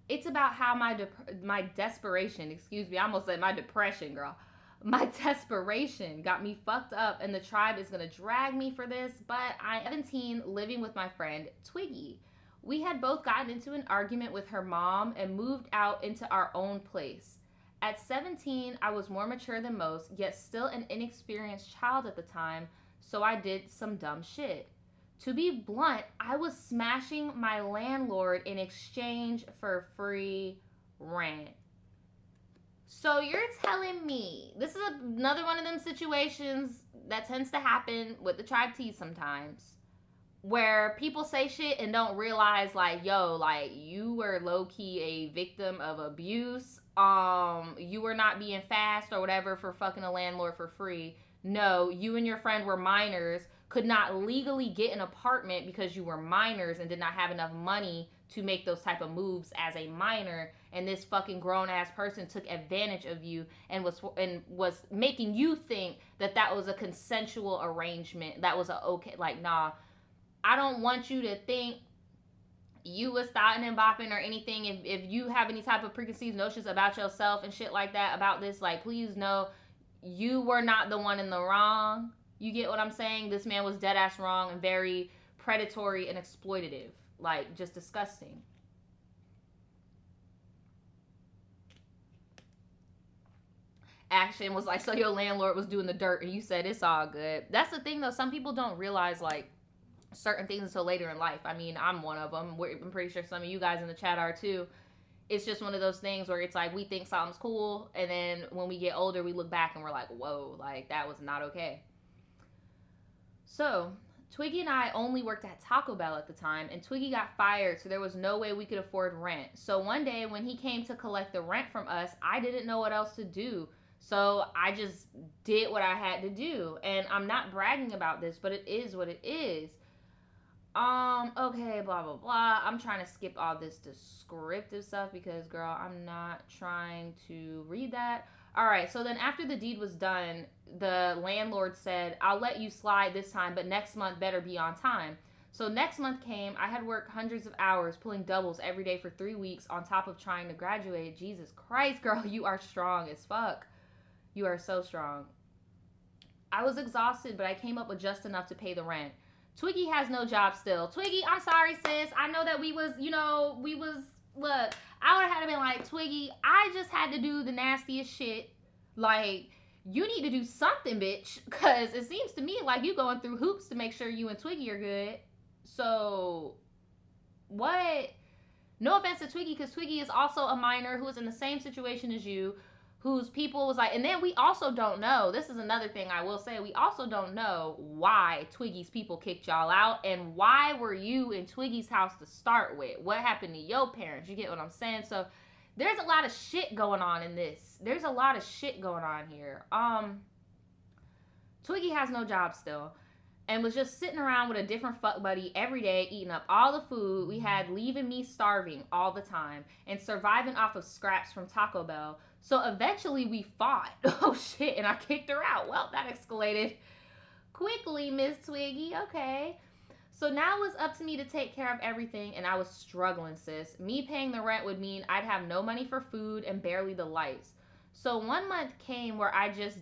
It's about how my desperation, excuse me, I almost said my depression, girl. My desperation got me fucked up, and the tribe is gonna drag me for this, but I'm 17, living with my friend Twiggy. We had both gotten into an argument with her mom and moved out into our own place. At 17, I was more mature than most, yet still an inexperienced child at the time, so I did some dumb shit. To be blunt, I was smashing my landlord in exchange for free rent. So you're telling me, this is another one of them situations that tends to happen with the tribe T sometimes, where people say shit and don't realize, like, yo, like, you were low-key a victim of abuse. You were not being fast or whatever for fucking a landlord for free. No, you and your friend were minors, could not legally get an apartment because you were minors and did not have enough money to make those type of moves as a minor, and this fucking grown-ass person took advantage of you and was making you think that that was a consensual arrangement, that was a okay, like, nah, I don't want you to think you was thotting and bopping or anything. If you have any type of preconceived notions about yourself and shit like that about this, like, please know you were not the one in the wrong. You get what I'm saying? This man was dead ass wrong and very predatory and exploitative. Like, just disgusting. Action was like, so your landlord was doing the dirt and you said it's all good. That's the thing, though. Some people don't realize, like, certain things until later in life. I mean, I'm one of them. I'm pretty sure some of you guys in the chat are too. It's just one of those things where it's like we think something's cool, and then when we get older, we look back and we're like, whoa, like, that was not okay. So Twiggy and I only worked at Taco Bell at the time, and Twiggy got fired, so there was no way we could afford rent. So one day when he came to collect the rent from us, I didn't know what else to do. So I just did what I had to do. And I'm not bragging about this, but it is what it is. Okay, blah, blah, blah. I'm trying to skip all this descriptive stuff because, girl, I'm not trying to read that. All right, so then after the deed was done, the landlord said, I'll let you slide this time, but next month better be on time. So next month came. I had worked hundreds of hours, pulling doubles every day for 3 weeks on top of trying to graduate. Jesus Christ, girl, you are strong as fuck. You are so strong. I was exhausted, but I came up with just enough to pay the rent. Twiggy has no job still. Twiggy, I'm sorry, sis. I know that look, I would have had to been like, Twiggy, I just had to do the nastiest shit. Like, you need to do something, bitch. Because it seems to me like you going through hoops to make sure you and Twiggy are good. So, what? No offense to Twiggy, because Twiggy is also a minor who is in the same situation as you, whose people was like, and then we also don't know, this is another thing I will say, we also don't know why Twiggy's people kicked y'all out, and why were you in Twiggy's house to start with? What happened to your parents? You get what I'm saying? So there's a lot of shit going on in this. There's a lot of shit going on here. Twiggy has no job still, and was just sitting around with a different fuck buddy every day, eating up all the food we had, leaving me starving all the time, and surviving off of scraps from Taco Bell. So eventually we fought. Oh shit, and I kicked her out. Well, that escalated quickly, Miss Twiggy. Okay. So now it was up to me to take care of everything, and I was struggling, sis. Me paying the rent would mean I'd have no money for food and barely the lights. So 1 month came where I just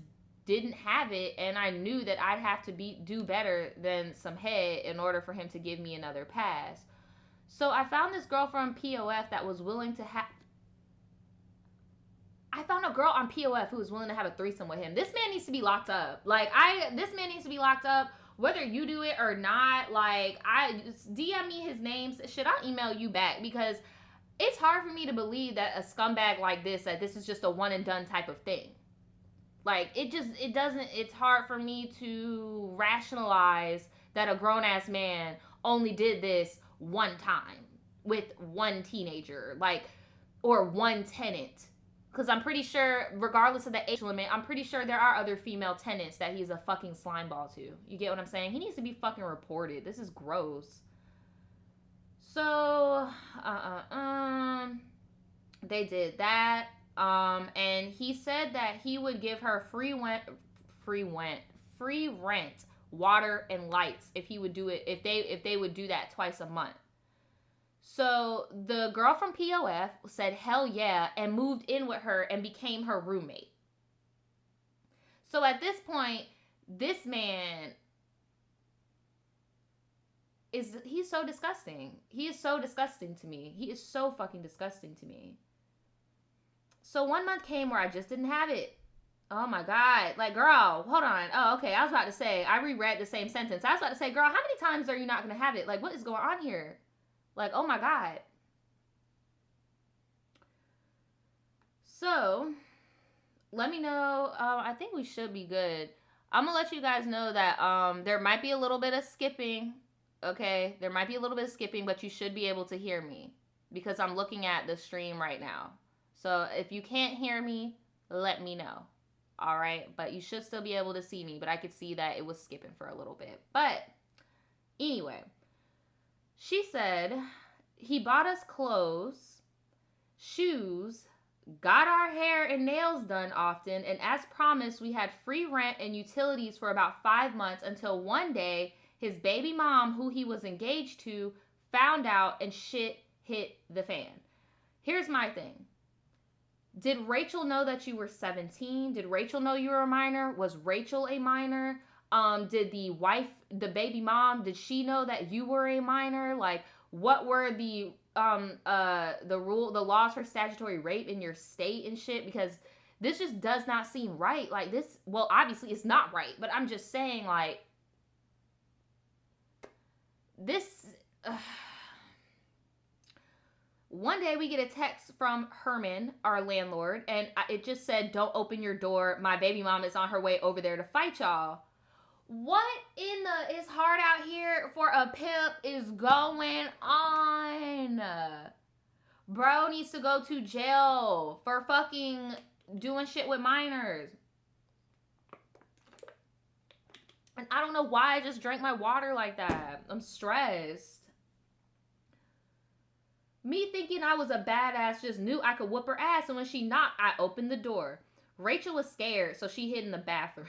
didn't have it, and I knew that I'd have to do better than some head in order for him to give me another pass. So I found this girl from POF that was willing to have... I found a girl on POF who was willing to have a threesome with him. This man needs to be locked up. Like, this man needs to be locked up, whether you do it or not. Like, DM me his name. Should I email you back? Because it's hard for me to believe that a scumbag like this, that this is just a one and done type of thing. Like, it's hard for me to rationalize that a grown-ass man only did this one time with one teenager, like, or one tenant. Because I'm pretty sure, regardless of the age limit, I'm pretty sure there are other female tenants that he's a fucking slimeball to. You get what I'm saying? He needs to be fucking reported. This is gross. So, they did that. And he said that he would give her free rent, water, and lights if he would do it, if they would do that twice a month. So the girl from POF said hell yeah and moved in with her and became her roommate. So at this point, this man he's so disgusting. He is so disgusting to me. He is so fucking disgusting to me. So 1 month came where I just didn't have it. Oh my God. Like, girl, hold on. Oh, okay. I was about to say, I reread the same sentence. I was about to say, girl, how many times are you not going to have it? Like, what is going on here? Like, oh my God. So, let me know. I think we should be good. I'm going to let you guys know that there might be a little bit of skipping. Okay? There might be a little bit of skipping, but you should be able to hear me because I'm looking at the stream right now. So, if you can't hear me, let me know. All right? But you should still be able to see me, but I could see that it was skipping for a little bit. But, anyway. She said, he bought us clothes, shoes, got our hair and nails done often, and as promised, we had free rent and utilities for about 5 months until one day, his baby mom, who he was engaged to, found out and shit hit the fan. Here's my thing. Did Rachel know that you were 17? Did Rachel know you were a minor? Was Rachel a minor? Did the wife, the baby mom, did she know that you were a minor? Like, what were the laws for statutory rape in your state and shit? Because this just does not seem right. Like, this, well, obviously it's not right, but I'm just saying, like, this, one day we get a text from Herman, our landlord, and it just said, don't open your door. My baby mom is on her way over there to fight y'all. What in the is hard out here for a pimp is going on? Bro needs to go to jail for fucking doing shit with minors. And I don't know why I just drank my water like that. I'm stressed. Me thinking I was a badass just knew I could whoop her ass. And when she knocked, I opened the door. Rachel was scared, so she hid in the bathroom.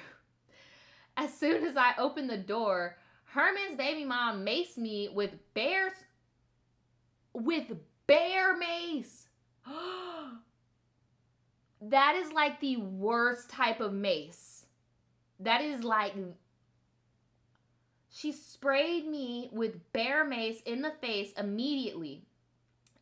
As soon as I opened the door, Herman's baby mom maced me with bear mace. That is like the worst type of mace. That is like, she sprayed me with bear mace in the face immediately.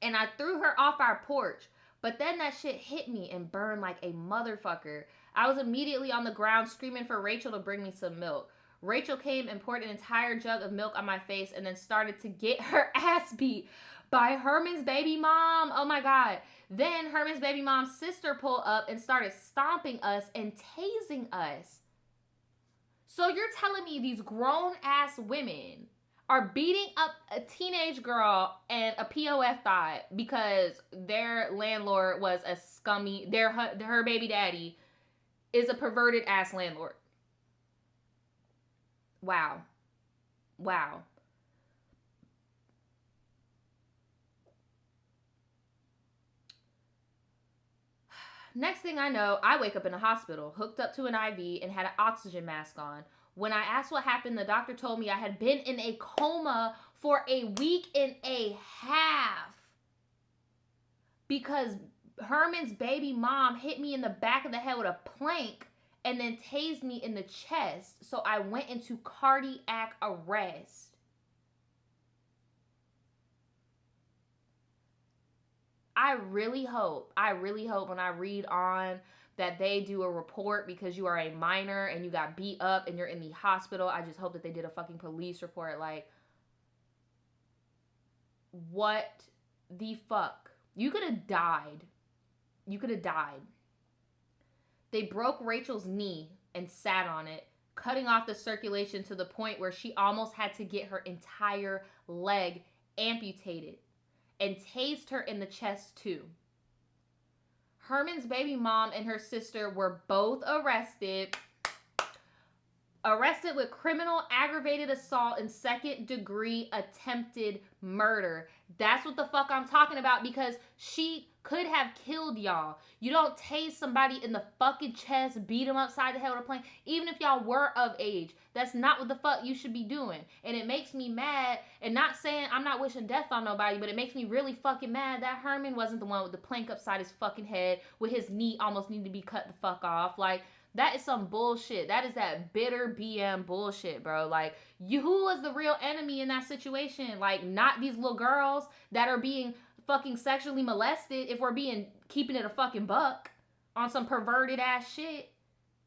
and I threw her off our porch. But then that shit hit me and burned like a motherfucker. I was immediately on the ground screaming for Rachel to bring me some milk. Rachel came and poured an entire jug of milk on my face and then started to get her ass beat by Herman's baby mom. Oh my God. Then Herman's baby mom's sister pulled up and started stomping us and tasing us. So you're telling me these grown ass women are beating up a teenage girl and a POF thought because their landlord was a scummy, her baby daddy is a perverted ass landlord. Wow. Wow. Next thing I know, I wake up in a hospital, hooked up to an IV and had an oxygen mask on. When I asked what happened, the doctor told me I had been in a coma for a week and a half because Herman's baby mom hit me in the back of the head with a plank and then tased me in the chest. So I went into cardiac arrest. I really hope when I read on that they do a report because you are a minor and you got beat up and you're in the hospital. I just hope that they did a fucking police report. Like, what the fuck? You could have died. You could have died. They broke Rachel's knee and sat on it, cutting off the circulation to the point where she almost had to get her entire leg amputated, and tased her in the chest too. Herman's baby mom and her sister were both arrested with criminal aggravated assault and second-degree attempted murder. That's what the fuck I'm talking about, because she could have killed y'all. You don't tase somebody in the fucking chest, beat them upside the head with a plane, even if y'all were of age. That's not what the fuck you should be doing. And it makes me mad, and not saying I'm not wishing death on nobody, but it makes me really fucking mad that Herman wasn't the one with the plank upside his fucking head with his knee almost needing to be cut the fuck off. Like, that is some bullshit. That is that bitter BM bullshit, bro. Like, who was the real enemy in that situation? Like, not these little girls that are being fucking sexually molested, if we're keeping it a fucking buck on some perverted ass shit.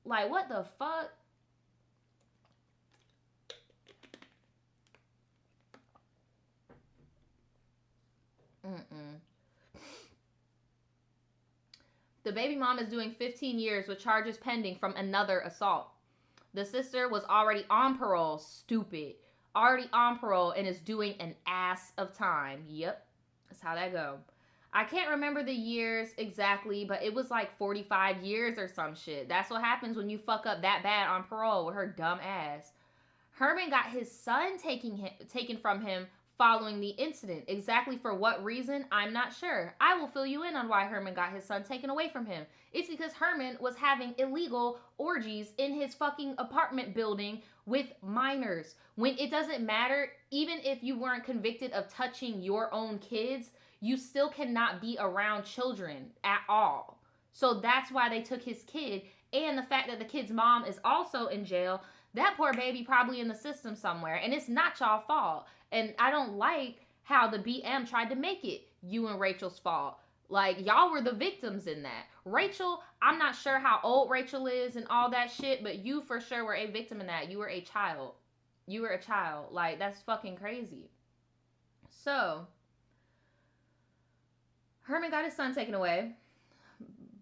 Like, what the fuck? The baby mom is doing 15 years with charges pending from another assault. The sister was already on parole, stupid. Already on parole and is doing an ass of time. Yep, that's how that go. I can't remember the years exactly, but it was like 45 years or some shit. That's what happens when you fuck up that bad on parole with her dumb ass. Herman got his son taken from him following the incident. Exactly for what reason, I'm not sure. I will fill you in on why Herman got his son taken away from him. It's because Herman was having illegal orgies in his fucking apartment building with minors. When it doesn't matter, even if you weren't convicted of touching your own kids, you still cannot be around children at all. So that's why they took his kid. And the fact that the kid's mom is also in jail, that poor baby probably in the system somewhere. And it's not y'all fault. And I don't like how the BM tried to make it you and Rachel's fault. Like, y'all were the victims in that. Rachel, I'm not sure how old Rachel is and all that shit, but you for sure were a victim in that. You were a child. You were a child. Like, that's fucking crazy. So, Herman got his son taken away.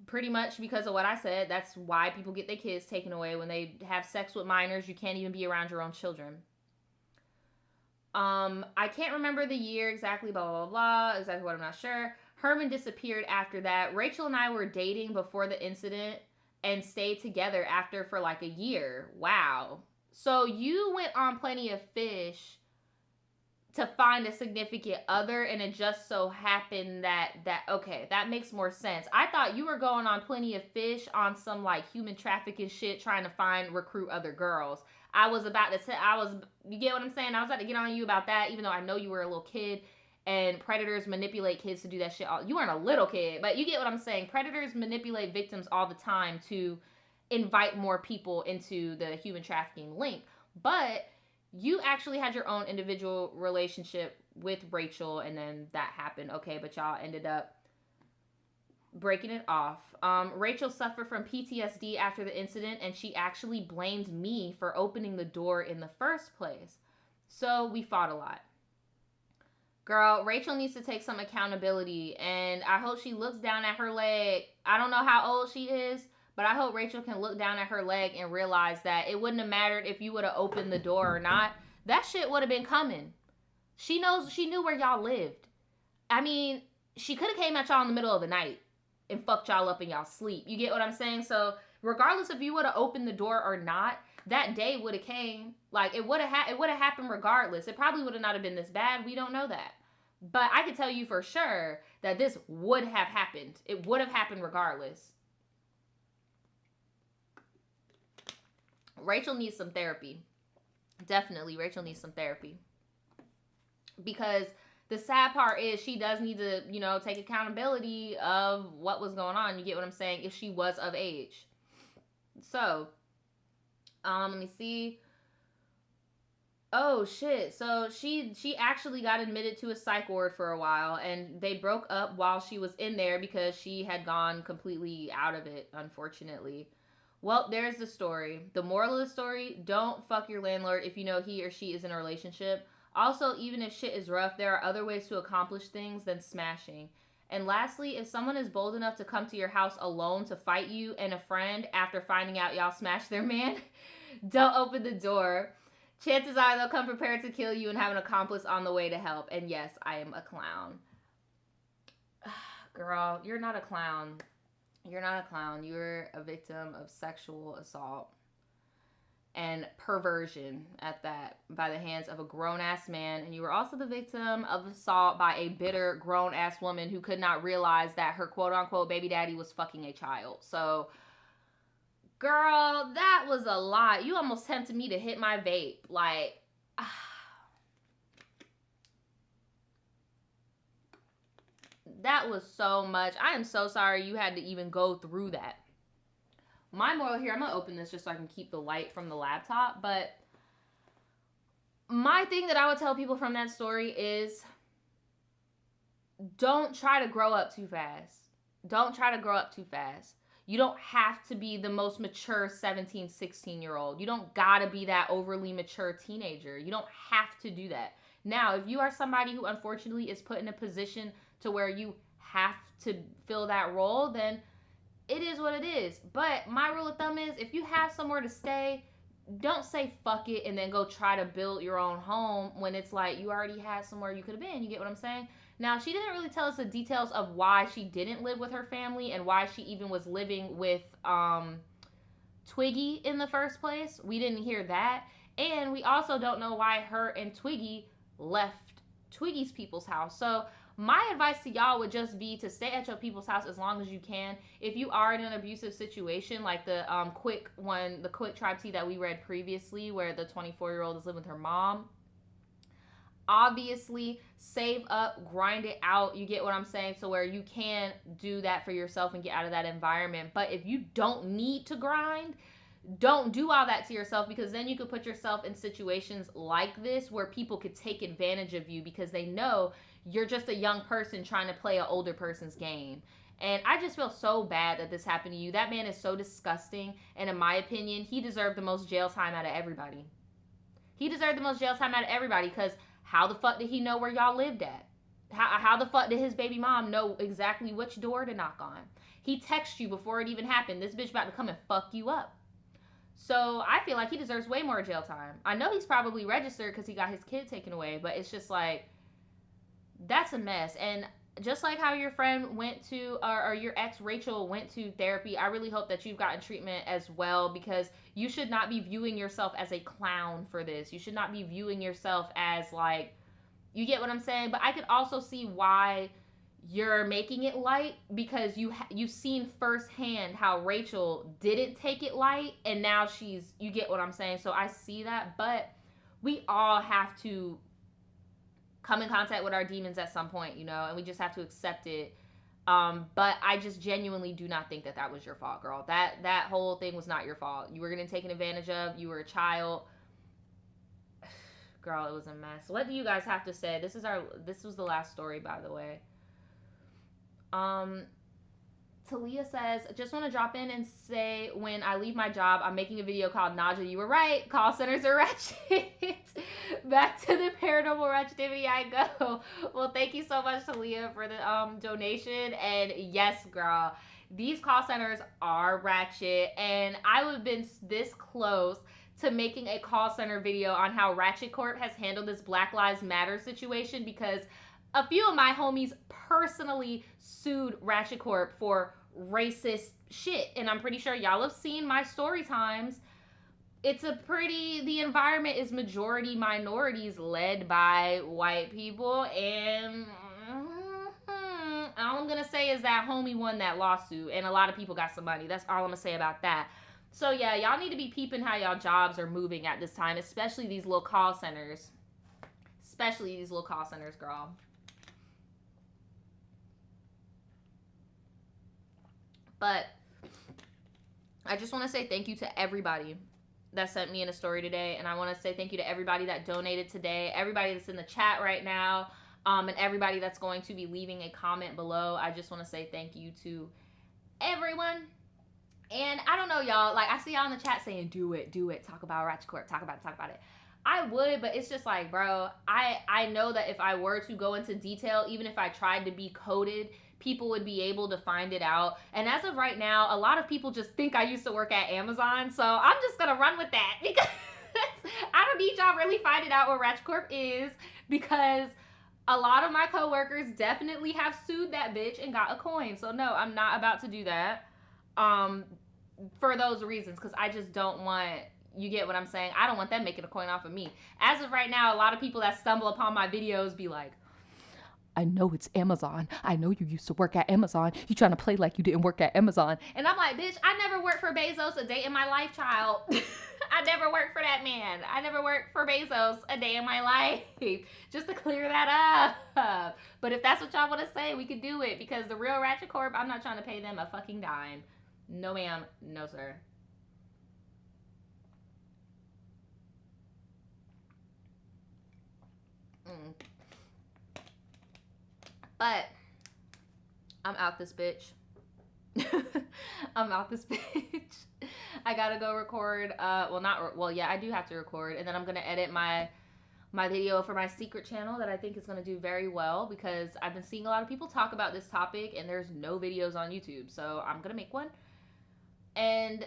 Pretty much because of what I said. That's why people get their kids taken away. When they have sex with minors, you can't even be around your own children. I can't remember the year exactly, blah, blah, blah, exactly what, I'm not sure. Herman disappeared after that. Rachel and I were dating before the incident and stayed together after for like a year. Wow. So you went on Plenty of Fish to find a significant other, and it just so happened that okay, that makes more sense. I thought you were going on Plenty of Fish on some like human trafficking shit, trying to recruit other girls. I was about to say, you get what I'm saying? I was about to get on you about that, even though I know you were a little kid and predators manipulate kids to do that shit. You weren't a little kid, but you get what I'm saying. Predators manipulate victims all the time to invite more people into the human trafficking link. But you actually had your own individual relationship with Rachel, and then that happened. Okay, but y'all ended up breaking it off. Rachel suffered from PTSD after the incident, and she actually blamed me for opening the door in the first place. So we fought a lot. Girl, Rachel needs to take some accountability, and I hope she looks down at her leg. I don't know how old she is, but I hope Rachel can look down at her leg and realize that it wouldn't have mattered if you would have opened the door or not. That shit would have been coming. She knew where y'all lived. I mean, she could have came at y'all in the middle of the night and fucked y'all up in y'all sleep. You get what I'm saying? So regardless if you would have opened the door or not, that day would have came. Like, it would have happened regardless. It probably would have not have been this bad. We don't know that. But I can tell you for sure that this would have happened. It would have happened regardless. Rachel needs some therapy. Definitely, Rachel needs some therapy. Because the sad part is she does need to, take accountability of what was going on. You get what I'm saying? If she was of age. So, let me see. Oh shit. So she actually got admitted to a psych ward for a while, and they broke up while she was in there because she had gone completely out of it, unfortunately. Well, there's the story. The moral of the story, don't fuck your landlord if you know he or she is in a relationship. Also, even if shit is rough, there are other ways to accomplish things than smashing. And lastly, if someone is bold enough to come to your house alone to fight you and a friend after finding out y'all smashed their man, don't open the door. Chances are they'll come prepared to kill you and have an accomplice on the way to help. And yes, I am a clown. Girl, you're not a clown. You're not a clown. You're a victim of sexual assault and perversion at that by the hands of a grown-ass man. And you were also the victim of assault by a bitter grown-ass woman who could not realize that her quote-unquote baby daddy was fucking a child. So, girl, that was a lot. You almost tempted me to hit my vape. Like, that was so much. I am so sorry you had to even go through that. My moral here, I'm going to open this just so I can keep the light from the laptop. But my thing that I would tell people from that story is don't try to grow up too fast. Don't try to grow up too fast. You don't have to be the most mature 17, 16-year-old. You don't got to be that overly mature teenager. You don't have to do that. Now, if you are somebody who unfortunately is put in a position to where you have to fill that role, then it is what it is. But my rule of thumb is if you have somewhere to stay, don't say fuck it and then go try to build your own home when it's like you already had somewhere you could have been. You get what I'm saying? Now, she didn't really tell us the details of why she didn't live with her family and why she even was living with Twiggy in the first place. We didn't hear that. And we also don't know why her and Twiggy left Twiggy's people's house. So my advice to y'all would just be to stay at your people's house as long as you can. If you are in an abusive situation, like the quick Tribetea that we read previously, where the 24-year-old is living with her mom, obviously save up, grind it out. You get what I'm saying? So where you can do that for yourself and get out of that environment. But if you don't need to grind, don't do all that to yourself, because then you could put yourself in situations like this where people could take advantage of you because they know you're just a young person trying to play an older person's game. And I just feel so bad that this happened to you. That man is so disgusting. And in my opinion, he deserved the most jail time out of everybody. He deserved the most jail time out of everybody, because how the fuck did he know where y'all lived at? How the fuck did his baby mom know exactly which door to knock on? He texted you before it even happened. This bitch about to come and fuck you up. So I feel like he deserves way more jail time. I know he's probably registered because he got his kid taken away, but it's just like, that's a mess. And just like how your friend went to, or your ex Rachel went to therapy, I really hope that you've gotten treatment as well, because you should not be viewing yourself as a clown for this. You should not be viewing yourself as like, you get what I'm saying? But I could also see why you're making it light, because you've seen firsthand how Rachel didn't take it light, and now you get what I'm saying? So I see that, but we all have to come in contact with our demons at some point, and we just have to accept it. But I just genuinely do not think that was your fault, girl. That whole thing was not your fault. You were getting taken advantage of. You were a child. Girl, it was a mess. What do you guys have to say? This was the last story, by the way. Talia says, just want to drop in and say, when I leave my job, I'm making a video called Naja, you were right. Call centers are ratchet. Back to the paranormal ratchetivity I go. Well, thank you so much, Talia, for the donation. And yes, girl, these call centers are ratchet. And I would have been this close to making a call center video on how Ratchet Corp has handled this Black Lives Matter situation, because a few of my homies personally sued Ratchet Corp for racist shit. And I'm pretty sure y'all have seen my story times. The environment is majority minorities led by white people. And all I'm going to say is that homie won that lawsuit. And a lot of people got some money. That's all I'm going to say about that. So yeah, y'all need to be peeping how y'all jobs are moving at this time. Especially these little call centers. Especially these little call centers, girl. But I just want to say thank you to everybody that sent me in a story today. And I want to say thank you to everybody that donated today. Everybody that's in the chat right now. And everybody that's going to be leaving a comment below. I just want to say thank you to everyone. And I don't know, y'all. Like, I see y'all in the chat saying, do it. Talk about Ratchet Corp. Talk about it. I would, but it's just like, bro, I know that if I were to go into detail, even if I tried to be coded, people would be able to find it out. And as of right now, a lot of people just think I used to work at Amazon. So I'm just going to run with that because I don't need y'all really finding out what Ratchet Corp is, because a lot of my coworkers definitely have sued that bitch and got a coin. So no, I'm not about to do that for those reasons, because I just don't want... You get what I'm saying? I don't want them making a coin off of me. As of right now, a lot of people that stumble upon my videos be like, I know it's Amazon. I know you used to work at Amazon. You trying to play like you didn't work at Amazon. And I'm like, bitch, I never worked for Bezos a day in my life, child. I never worked for that man. I never worked for Bezos a day in my life. Just to clear that up. But if that's what y'all want to say, we could do it. Because the real Ratchet Corp, I'm not trying to pay them a fucking dime. No, ma'am. No, sir. But I'm out this bitch. I'm out this bitch. I gotta go record. Yeah, I do have to record, and then I'm gonna edit my video for my secret channel that I think is gonna do very well, because I've been seeing a lot of people talk about this topic, and there's no videos on YouTube, so I'm gonna make one. And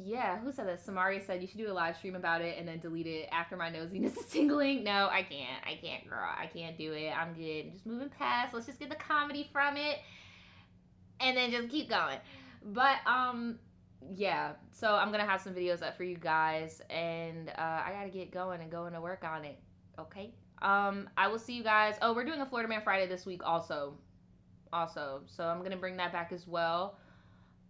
yeah, who said that? Samari said you should do a live stream about it and then delete it after my nosiness is tingling. No, I can't, girl. I can't do it. I'm good. I'm just moving past. Let's just get the comedy from it and then just keep going. But yeah, so I'm gonna have some videos up for you guys, and I gotta get going and going to work on it. Okay. I will see you guys. Oh, we're doing a Florida Man Friday this week also. So I'm gonna bring that back as well.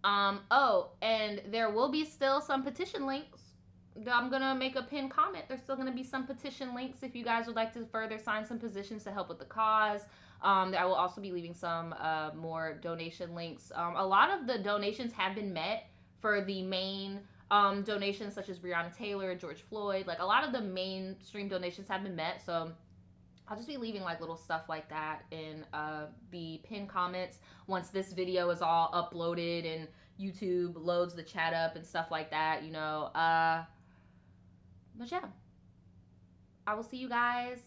Oh, and there will be still some petition links. I'm gonna make a pinned comment. There's still gonna be some petition links if you guys would like to further sign some petitions to help with the cause. I will also be leaving some more donation links. A lot of the donations have been met for the main donations, such as Breonna Taylor, George Floyd. Like, a lot of the mainstream donations have been met, so I'll just be leaving like little stuff like that in the pinned comments once this video is all uploaded and YouTube loads the chat up and stuff like that, you know. But yeah, I will see you guys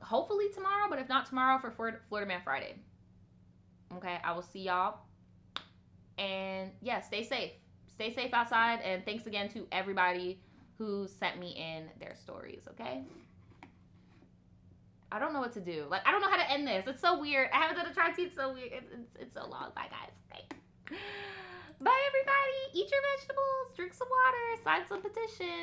hopefully tomorrow, but if not tomorrow, for Florida Man Friday. Okay, I will see y'all. And yeah, stay safe. Stay safe outside, and thanks again to everybody who sent me in their stories, okay? I don't know what to do. Like, I don't know how to end this. It's so weird. I haven't done a try to. It's so weird. It's so long. Bye, guys. Bye. Bye, everybody. Eat your vegetables. Drink some water. Sign some petitions.